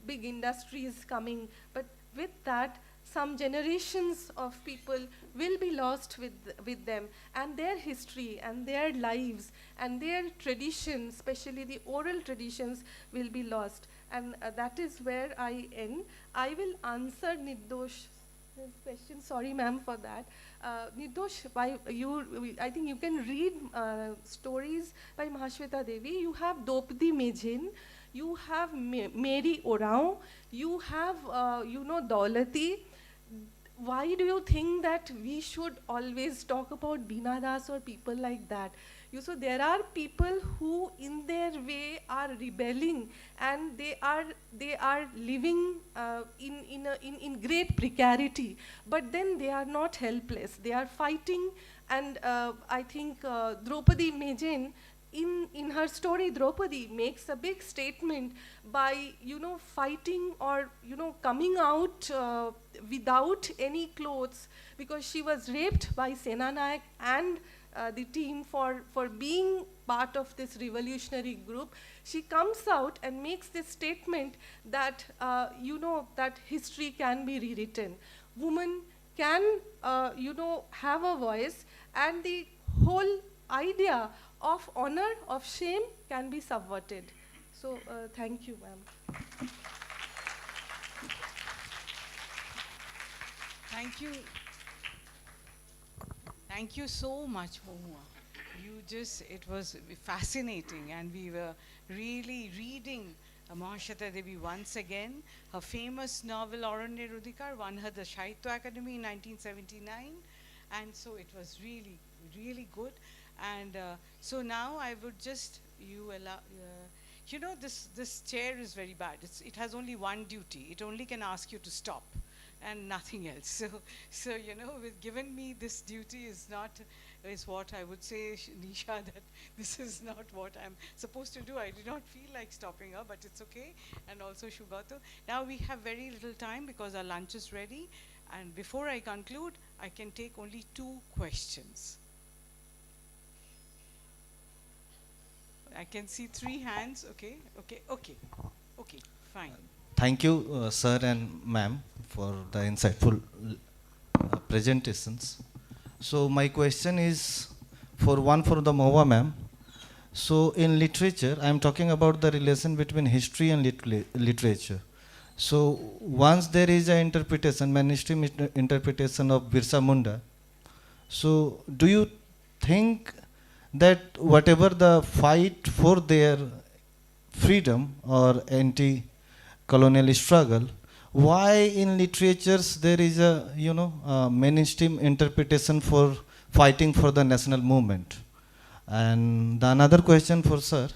big industries coming. But with that, some generations of people will be lost with them, and their history and their lives and their traditions, especially the oral traditions, will be lost. And that is where I end. I will answer Nirdosh's question. Sorry, ma'am, for that. Nirdosh, I think you can read stories by Mahashweta Devi. You have Dopdi Mejin, you have Mary Orao, you have, Daulati. Why do you think that we should always talk about Bina Das or people like that? So there are people who in their way are rebelling and they are living in great precarity, but then they are not helpless. They are fighting, and I think Draupadi Mejen, in her story, Draupadi makes a big statement by, fighting or, coming out without any clothes because she was raped by Senanayak and the team for being part of this revolutionary group. She comes out and makes this statement that, that history can be rewritten. Women can, have a voice, and the whole idea of honor, of shame can be subverted. So thank you, ma'am. Thank you. Thank you so much, Mohua. It was fascinating, and we were really reading Mahashweta Devi once again. Her famous novel, Aranya Rudhikar, won her the Sahitya Academy in 1979, and so it was really, really good. And so now I would just, this chair is very bad. It has only one duty. It only can ask you to stop and nothing else. So with giving me this duty is what I would say, Nisha, that this is not what I'm supposed to do. I do not feel like stopping her, but it's okay. And also Shugato. Now we have very little time because our lunch is ready. And before I conclude, I can take only 2 questions. I can see 3 hands. Okay, fine. Thank you, sir and ma'am, for the insightful presentations. So my question is for the Mohua ma'am. So in literature, I'm talking about the relation between history and literature. So once there is an interpretation, mainstream interpretation of Birsa Munda, so do you think that whatever the fight for their freedom or anti-colonial struggle, why in literatures there is a mainstream interpretation for fighting for the national movement? And the another question for sir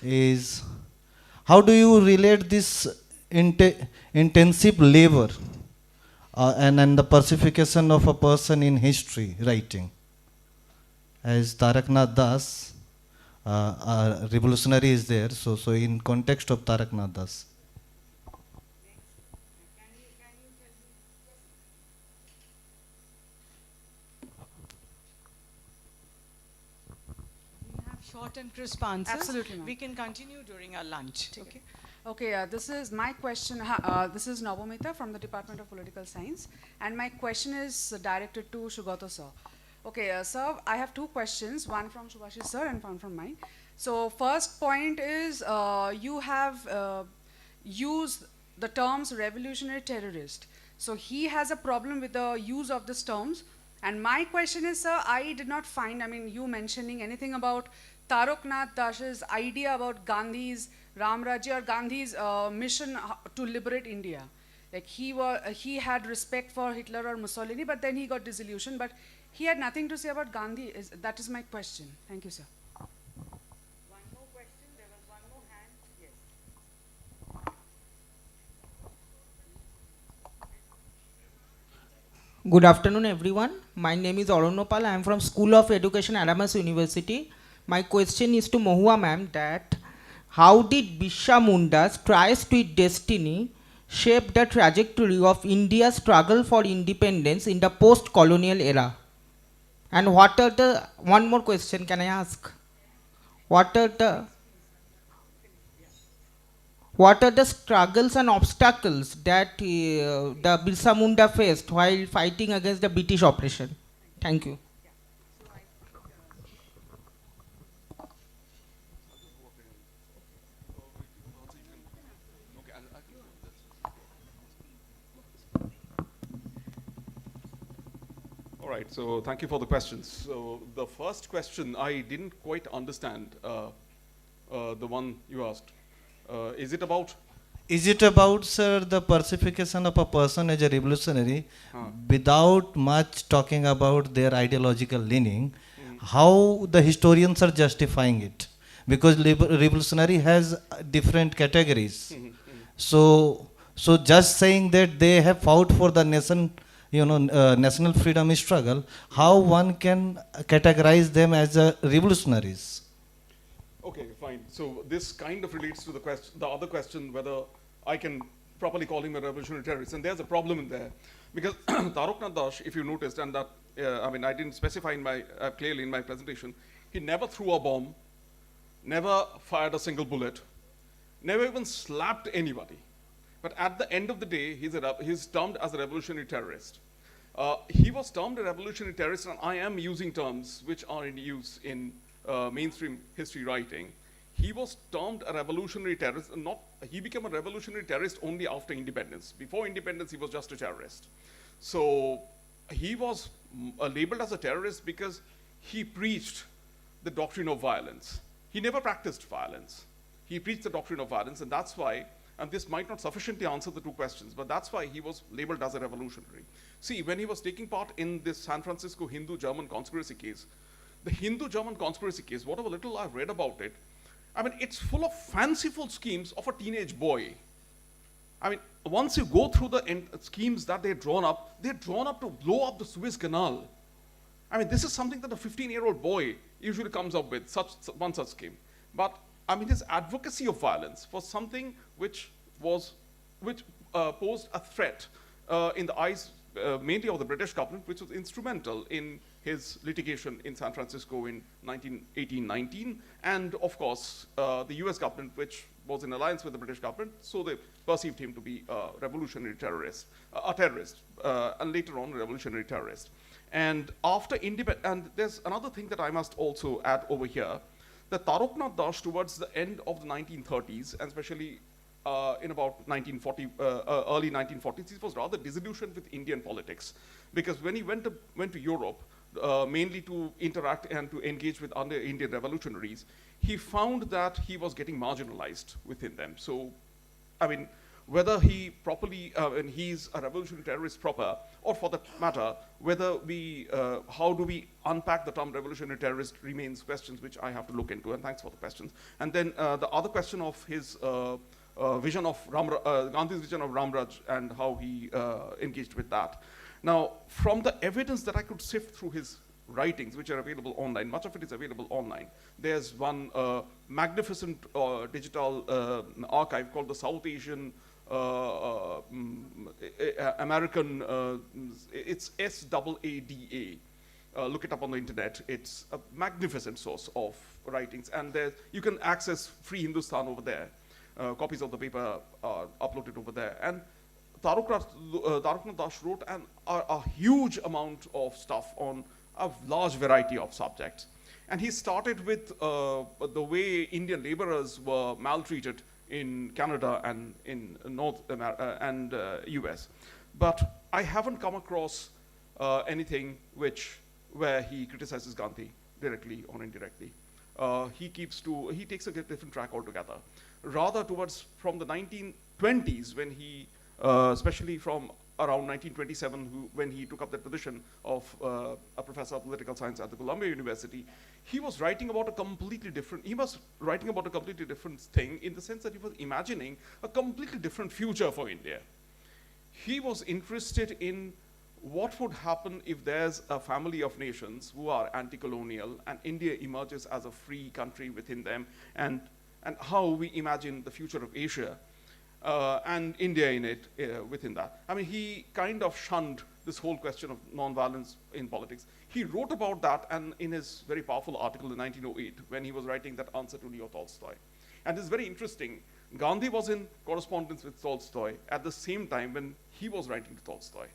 is, how do you relate this intensive labor and the personification of a person in history writing? As Tarak Nath Das, a revolutionary is there, so in context of Tarak Nath Das. We have short and crisp answers. Absolutely, ma'am. We can continue during our lunch. Okay. Okay, this is my question. This is Navamita from the Department of Political Science, and my question is directed to Sugato sir. Okay, sir, I have two questions, one from Subhashis sir and one from mine. So first point is, you have used the terms revolutionary terrorist. So he has a problem with the use of these terms. And my question is, sir, I did not find, you mentioning anything about Tarak Nath Das's idea about Gandhi's Ram Rajya or Gandhi's mission to liberate India. Like he had respect for Hitler or Mussolini, but then he got disillusioned. But he had nothing to say about Gandhi. That is my question. Thank you, sir. One more question. There was one more hand. Yes. Good afternoon, everyone. My name is Arunopal. I am from School of Education, Adamas University. My question is to Mohua ma'am that how did Birsa Munda's tries to its destiny shape the trajectory of India's struggle for independence in the post-colonial era? And what are the, one more question can I ask? What are the struggles and obstacles that the Birsa Munda faced while fighting against the British oppression? Thank you. All right, so thank you for the questions. So the first question, I didn't quite understand the one you asked. Is it about? Is it about, sir, the personification of a person as a revolutionary without much talking about their ideological leaning, how the historians are justifying it? Because revolutionary has different categories. So just saying that they have fought for the nation, national freedom struggle, how one can categorize them as revolutionaries? Okay, fine. So this kind of relates to the other question, whether I can properly call him a revolutionary terrorist. And there's a problem in there. Because Tarak Nath Das, if you noticed, and that, I didn't specify clearly in my presentation, he never threw a bomb, never fired a single bullet, never even slapped anybody. But at the end of the day, he's termed as a revolutionary terrorist. He was termed a revolutionary terrorist, and I am using terms which are in use in mainstream history writing. He was termed a revolutionary terrorist, and he became a revolutionary terrorist only after independence. Before independence, he was just a terrorist. So he was labeled as a terrorist because he preached the doctrine of violence. He never practiced violence. He preached the doctrine of violence, and that's why, and this might not sufficiently answer the two questions, but that's why he was labeled as a revolutionary. See, when he was taking part in this San Francisco Hindu-German conspiracy case, the Hindu-German conspiracy case, whatever little I've read about it, it's full of fanciful schemes of a teenage boy. Once you go through the schemes that they're drawn up to blow up the Suez Canal. This is something that a 15-year-old boy usually comes up with, one such scheme. But his advocacy of violence was something which posed a threat in the eyes mainly of the British government, which was instrumental in his litigation in San Francisco in 1918-19, and of course the US government, which was in alliance with the British government, so they perceived him to be a revolutionary terrorist, and later on a revolutionary terrorist. And after independence, and there's another thing that I must also add over here. that Taroknath Das, towards the end of the 1930s, and especially in about 1940, early 1940s, he was rather disillusioned with Indian politics, because when he went to Europe, mainly to interact and to engage with other Indian revolutionaries, he found that he was getting marginalized within them. So, I mean, whether he properly, and he's a revolutionary terrorist proper, or for that matter, whether we, how do we unpack the term revolutionary terrorist remains questions which I have to look into, and thanks for the questions. And then the other question of his vision of Gandhi's vision of Ramraj and how he engaged with that. Now, from the evidence that I could sift through his writings, which are available online, much of it is available online. There's one magnificent digital archive called the South Asian American, it's SAADA. Look it up on the internet. It's a magnificent source of writings, and you can access Free Hindustan over there. Copies of the paper are uploaded over there. And Taroknath Das wrote a huge amount of stuff on a large variety of subjects. And he started with the way Indian laborers were maltreated in Canada and in North America and US. But I haven't come across anything where he criticizes Gandhi directly or indirectly. He takes a different track altogether. Rather from the 1920s, when he, especially from around 1927, when he took up that position of a professor of political science at the Columbia University, he was writing about a completely different thing, in the sense that he was imagining a completely different future for India. He was interested in what would happen if there's a family of nations who are anti-colonial and India emerges as a free country within them, and how we imagine the future of Asia and India in it, within that. I mean, he kind of shunned this whole question of nonviolence in politics. He wrote about that and in his very powerful article in 1908, when he was writing that answer to Leo Tolstoy. And it's very interesting, Gandhi was in correspondence with Tolstoy at the same time when he was writing to Tolstoy.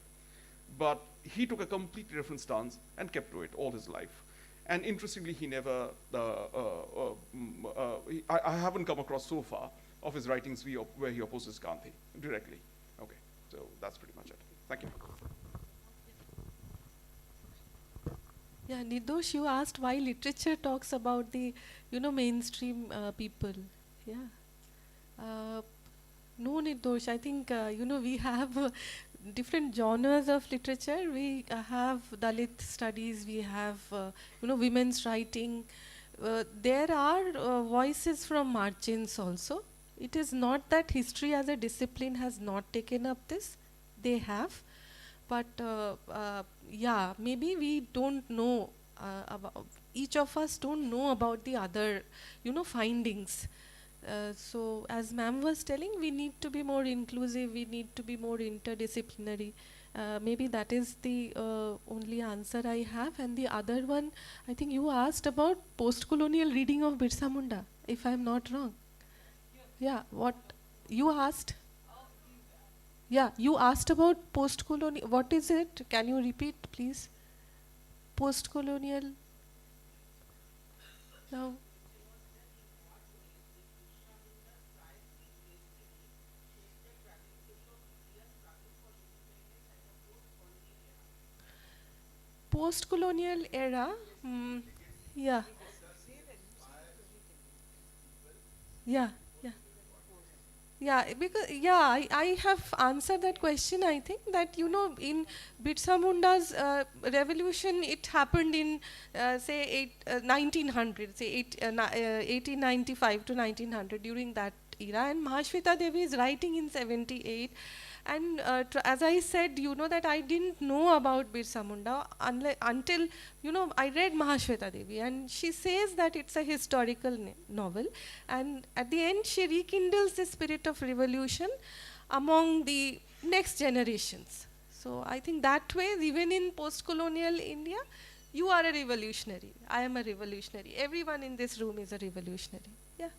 But he took a completely different stance and kept to it all his life. And interestingly, he never, I haven't come across so far of his writings where he opposes Gandhi directly. Okay, so that's pretty much it. Thank you. Yeah, Nirdosh, you asked why literature talks about the, mainstream people. Yeah. No, Nirdosh, I think, we have different genres of literature. We have Dalit studies, we have, women's writing. There are voices from margins also. It is not that history as a discipline has not taken up this. They have. But yeah, maybe we don't know about, each of us don't know about the other, findings. So as ma'am was telling, we need to be more inclusive, we need to be more interdisciplinary. Maybe that is the only answer I have. And the other one, I think you asked about post-colonial reading of Birsa Munda, if I'm not wrong. Yeah, what you asked? Yeah, you asked about post-colonial, what is it? Can you repeat, please? Post-colonial? No. Post-colonial era, yeah. Yeah. Yeah, because I have answered that question. I think that in Birsa Munda's revolution, it happened in say 1900, say 1895 to 1900, during that era. And Mahashweta Devi is writing in 78. And as I said, that I didn't know about Birsa Munda until, I read Mahashweta Devi, and she says that it's a historical novel. And at the end, she rekindles the spirit of revolution among the next generations. So I think that way, even in post-colonial India, you are a revolutionary. I am a revolutionary. Everyone in this room is a revolutionary. Yeah.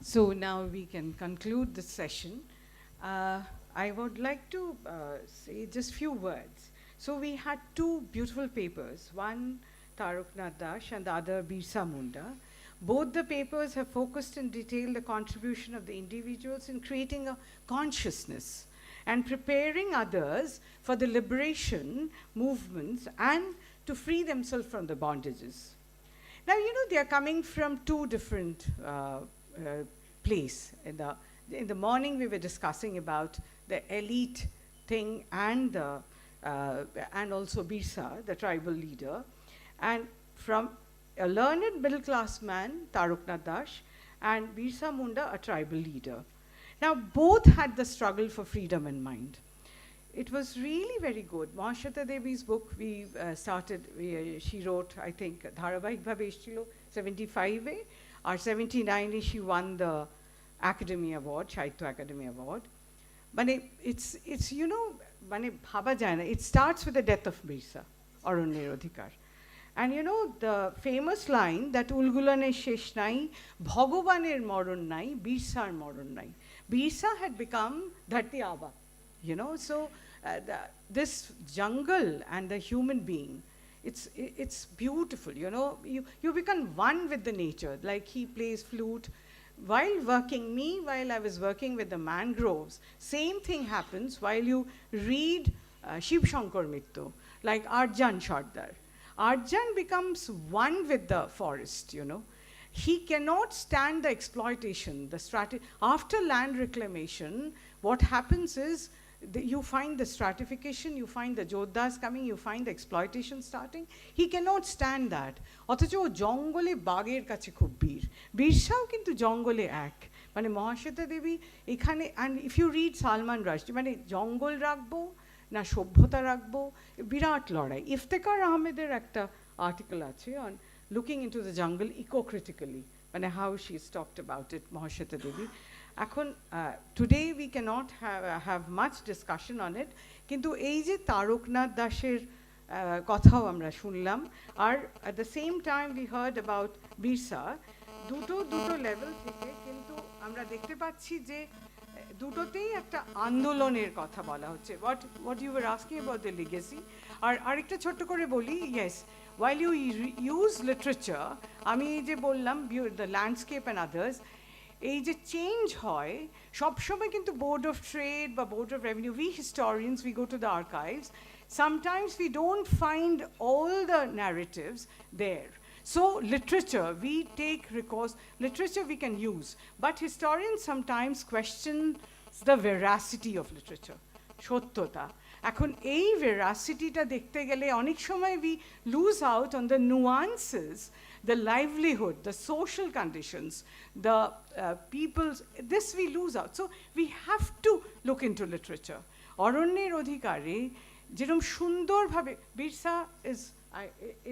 So now we can conclude this session. I would like to say just few words. So we had two beautiful papers, one Taroknath Dash and the other Birsa Munda. Both the papers have focused in detail the contribution of the individuals in creating a consciousness and preparing others for the liberation movements and to free themselves from the bondages. Now, you know, they are coming from two different places. In the morning, we were discussing about the elite thing and also Birsa, the tribal leader, and from a learned middle-class man, Taroknath Dash, and Birsa Munda, a tribal leader. Now, both had the struggle for freedom in mind. It was really very good. Mahashweta Devi's book, we started, she wrote, I think, Dharabahik Bhabe Eshchilo, 75-e, or 79-e, she won the Academy Award, Shahitya Academy Award. But it's you know, bhaba jay na, it starts with the death of Birsa, Arunyer Adhikar. And you know, the famous line that Ulgulane shesh nai, Bhagovaner moron nai, Birsar moron nai. Birsa had become Dharti Aba, you know, so this jungle and the human being, it's beautiful, you know, you become one with the nature, like he plays flute. While I was working with the mangroves, same thing happens while you read Shiv Shankar Mittu, like Arjan Shardar. Arjan becomes one with the forest, you know. He cannot stand the exploitation, the strategy. After land reclamation, what happens is you find the stratification, you find the Jodhas coming, you find the exploitation starting. He cannot stand that. অথচ জঙ্গলে বাঘের কাছে খুব বীর বীরসাও কিন্তু জঙ্গলে এক মানে মহাশ্বেতা দেবী এখানে and if you read Salman Rushdie মানে জঙ্গল রাখবো না সভ্যতা রাখবো বিরাট লড়াই ইফতেখার আহমেদের একটা আর্টিকেল আছে on looking into the jungle eco-critically মানে how she's talked about it Mahasweta Devi এখন today we cannot have much discussion on it কিন্তু এই যে তারকনাথ দাসের কথাও আমরা শুনলাম আর at the same time we heard about Birsa দুটো লেভেল থেকে কিন্তু আমরা দেখতে পাচ্ছি যে দুটোতেই একটা আন্দোলনের কথা বলা হচ্ছে what you were asking about the legacy আর আরেকটা ছোট্ট করে বলি yes while you use literature আমি এই যে বললাম the landscape and others এই যে চেঞ্জ হয় সবসময় কিন্তু বোর্ড অফ ট্রেড বা board of revenue we historians we go to the archives sometimes we don't find all the narratives there so literature we take recourse literature we can use but historians sometimes question the veracity of literature সত্যতা এখন এই ভেরাসিটিটা দেখতে গেলে অনেক সময় we lose out on the nuances the livelihood the social conditions the people's this we lose out so we have to look into literature অরণ্যের অধিকারে যেরকম সুন্দরভাবে Birsa is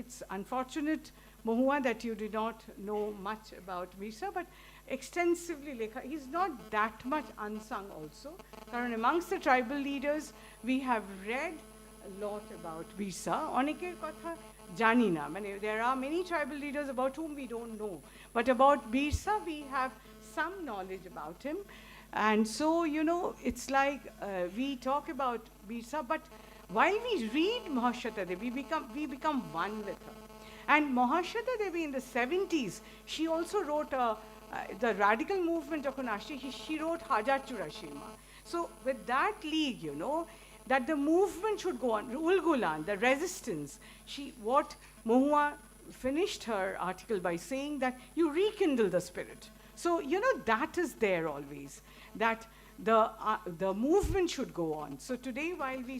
it's unfortunate Mohua that you did not know much about Birsa but extensively lekha he's not that much unsung also karon amongst the tribal leaders we have read a lot about Birsa oneker kotha jani na mane there are many tribal leaders about whom we don't know but about Birsa we have some knowledge about him and so you know it's like we talk about Birsa but while we read Mahashweta Devi we become one with her and Mahashweta Devi in the 70s she also wrote the radical movement of she wrote Hajar Churashir Ma. So with that league, you know, that the movement should go on. Ulgulan, the resistance, what Mohua finished her article by saying that you rekindle the spirit. So, you know, that is there always, that the movement should go on. So today while we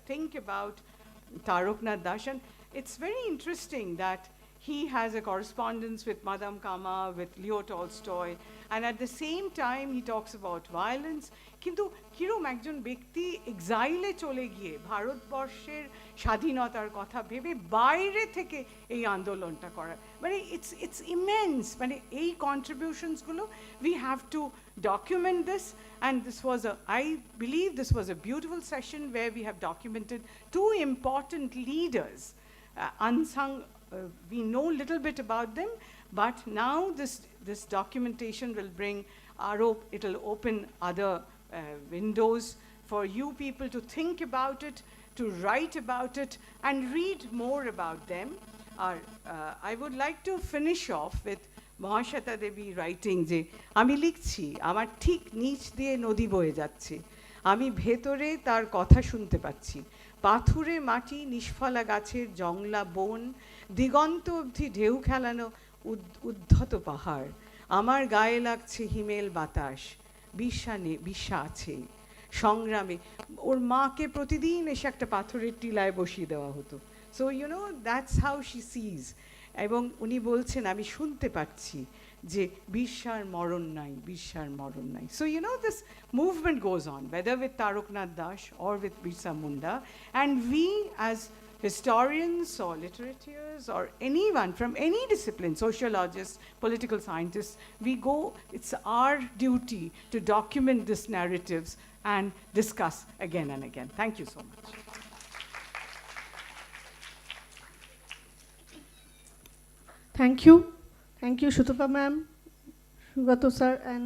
think about Taroknath Dash, and it's very interesting that he has a correspondence with Madame Kama, with Leo Tolstoy, and at the same time he talks about violence. কিন্তু কিরম একজন ব্যক্তি এক্সাইলে চলে গিয়ে ভারতবর্ষের স্বাধীনতার কথা ভেবে বাইরে থেকে এই আন্দোলনটা করা মানে it's immense মানে এই contributions-গুলো we have to document this and I believe this was a beautiful session where we have documented two important leaders unsung we know little bit about them but now this documentation will bring it'll open other windows for you people to think about it, to write about it, and read more about them. I would like to finish off with Mahashata Devi writing যে আমি লিখছি আমার ঠিক নিচ দিয়ে নদী বয়ে যাচ্ছে আমি ভেতরে তার কথা শুনতে পাচ্ছি পাথুরে মাটি নিষ্ফলা গাছের জংলা বন দিগন্ত অবধি ঢেউ খেলানো উদ্ধত পাহাড় আমার গায়ে লাগছে হিমেল বাতাস বিশ্বা আছে সংগ্রামে ওর মাকে প্রতিদিন এসে একটা পাথরের টিলায় বসিয়ে দেওয়া হতো so you know that's how she sees এবং উনি বলছেন আমি শুনতে পাচ্ছি যে বিশ্বার মরণ নাই so you know this movement goes on whether with Taroknath Dash or with Birsa Munda and we as historians or literateurs or anyone from any discipline sociologists political scientists we go it's our duty to document these narratives and discuss again and again thank you so much. Thank you, Shutupa ma'am, Shugato sir, and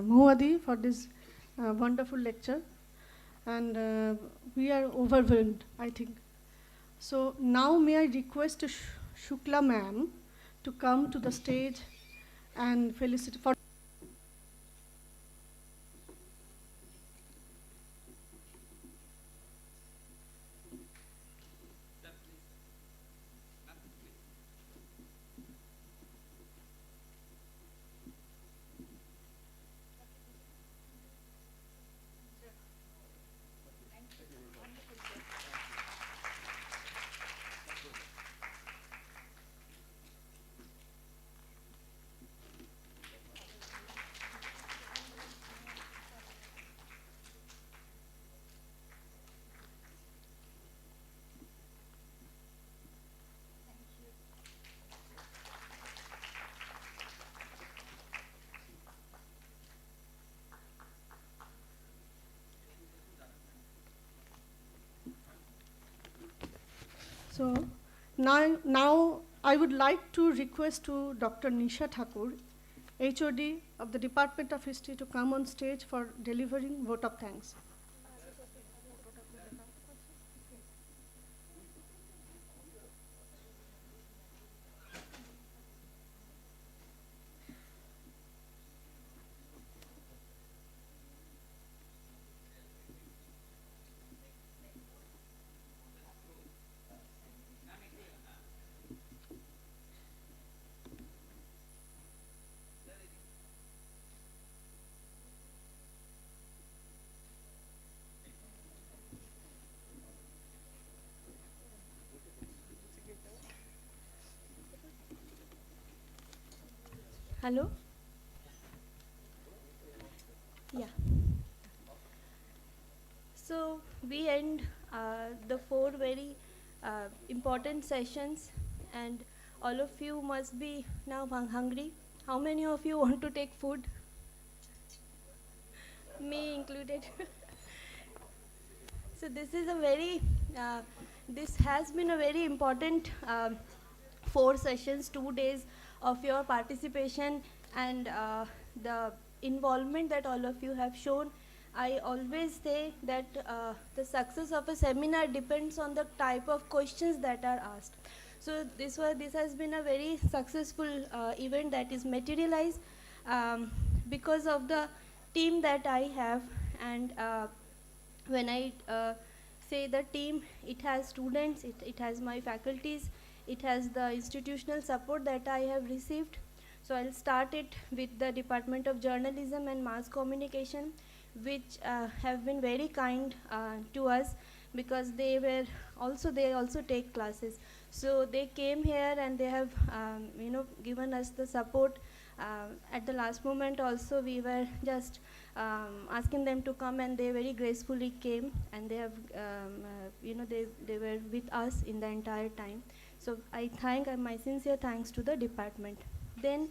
Mohuadi for this wonderful lecture. And we are overwhelmed, I think. So now may I request Shukla ma'am to come to the stage and felicitate for. So now I would like to request to Dr. Nisha Thakur, HOD of the Department of History, to come on stage for delivering vote of thanks. Hello? Yeah. So we end the 4 very important sessions, and all of you must be now hungry. How many of you want to take food? Me included. So this is a very, this has been a very important 4 sessions, 2 days of your participation and the involvement that all of you have shown. I always say that the success of a seminar depends on the type of questions that are asked. So this has been a very successful event that is materialized because of the team that I have. And when I say the team, it has students, it has my faculties, it has the institutional support that I have received. So I'll start it with the Department of Journalism and Mass Communication, which have been very kind to us, because they also take classes. So they came here and they have given us the support. At the last moment also we were just asking them to come, and they very gracefully came, and they have they were with us in the entire time. So I thank my sincere thanks to the department. Then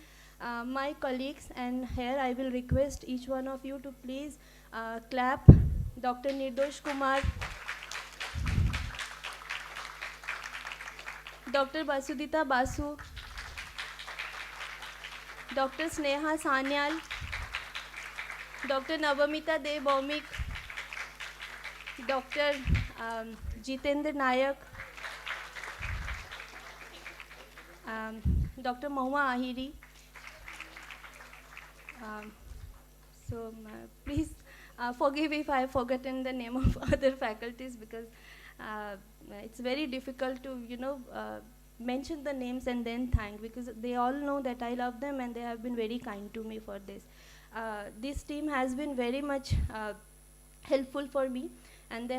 my colleagues, and here I will request each one of you to please clap. Dr. Nirdosh Kumar, Dr. Basudita Basu, Dr. Sneha Sanyal, Dr. Navamita De Baumik, Dr. Jitendra Nayak, Dr. Mahua Ahiri. Please forgive if I have forgotten the name of other faculties, because it's very difficult to, mention the names and then thank, because they all know that I love them and they have been very kind to me for this. This team has been very much helpful for me, and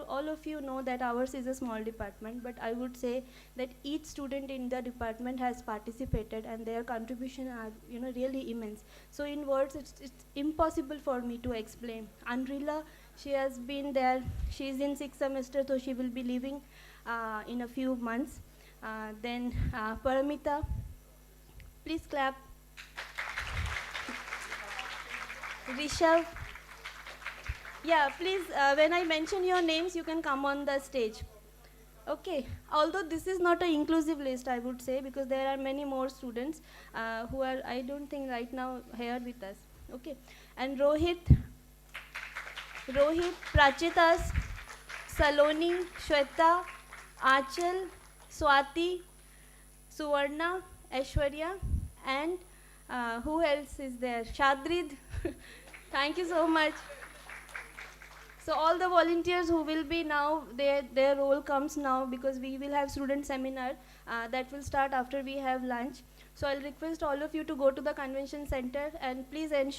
all of you know that ours is a small department, but I would say that each student in the department has participated and their contribution are really immense. So in words it's impossible for me to explain. Andrila, she has been there, she is in 6th semester, so she will be leaving in a few months. Then Paramita, please clap. Rishabh, yeah, please, when I mention your names, you can come on the stage. Okay, although this is not an inclusive list, I would say, because there are many more students who are, I don't think right now, here with us. Okay, and Rohit, Prachitas, Saloni, Shweta, Achal, Swati, Suvarna, Aishwarya, and who else is there? Shadrid. Thank you so much. So all the volunteers who will be now, their role comes now, because we will have student seminar that will start after we have lunch. So I'll request all of you to go to the convention center and please ensure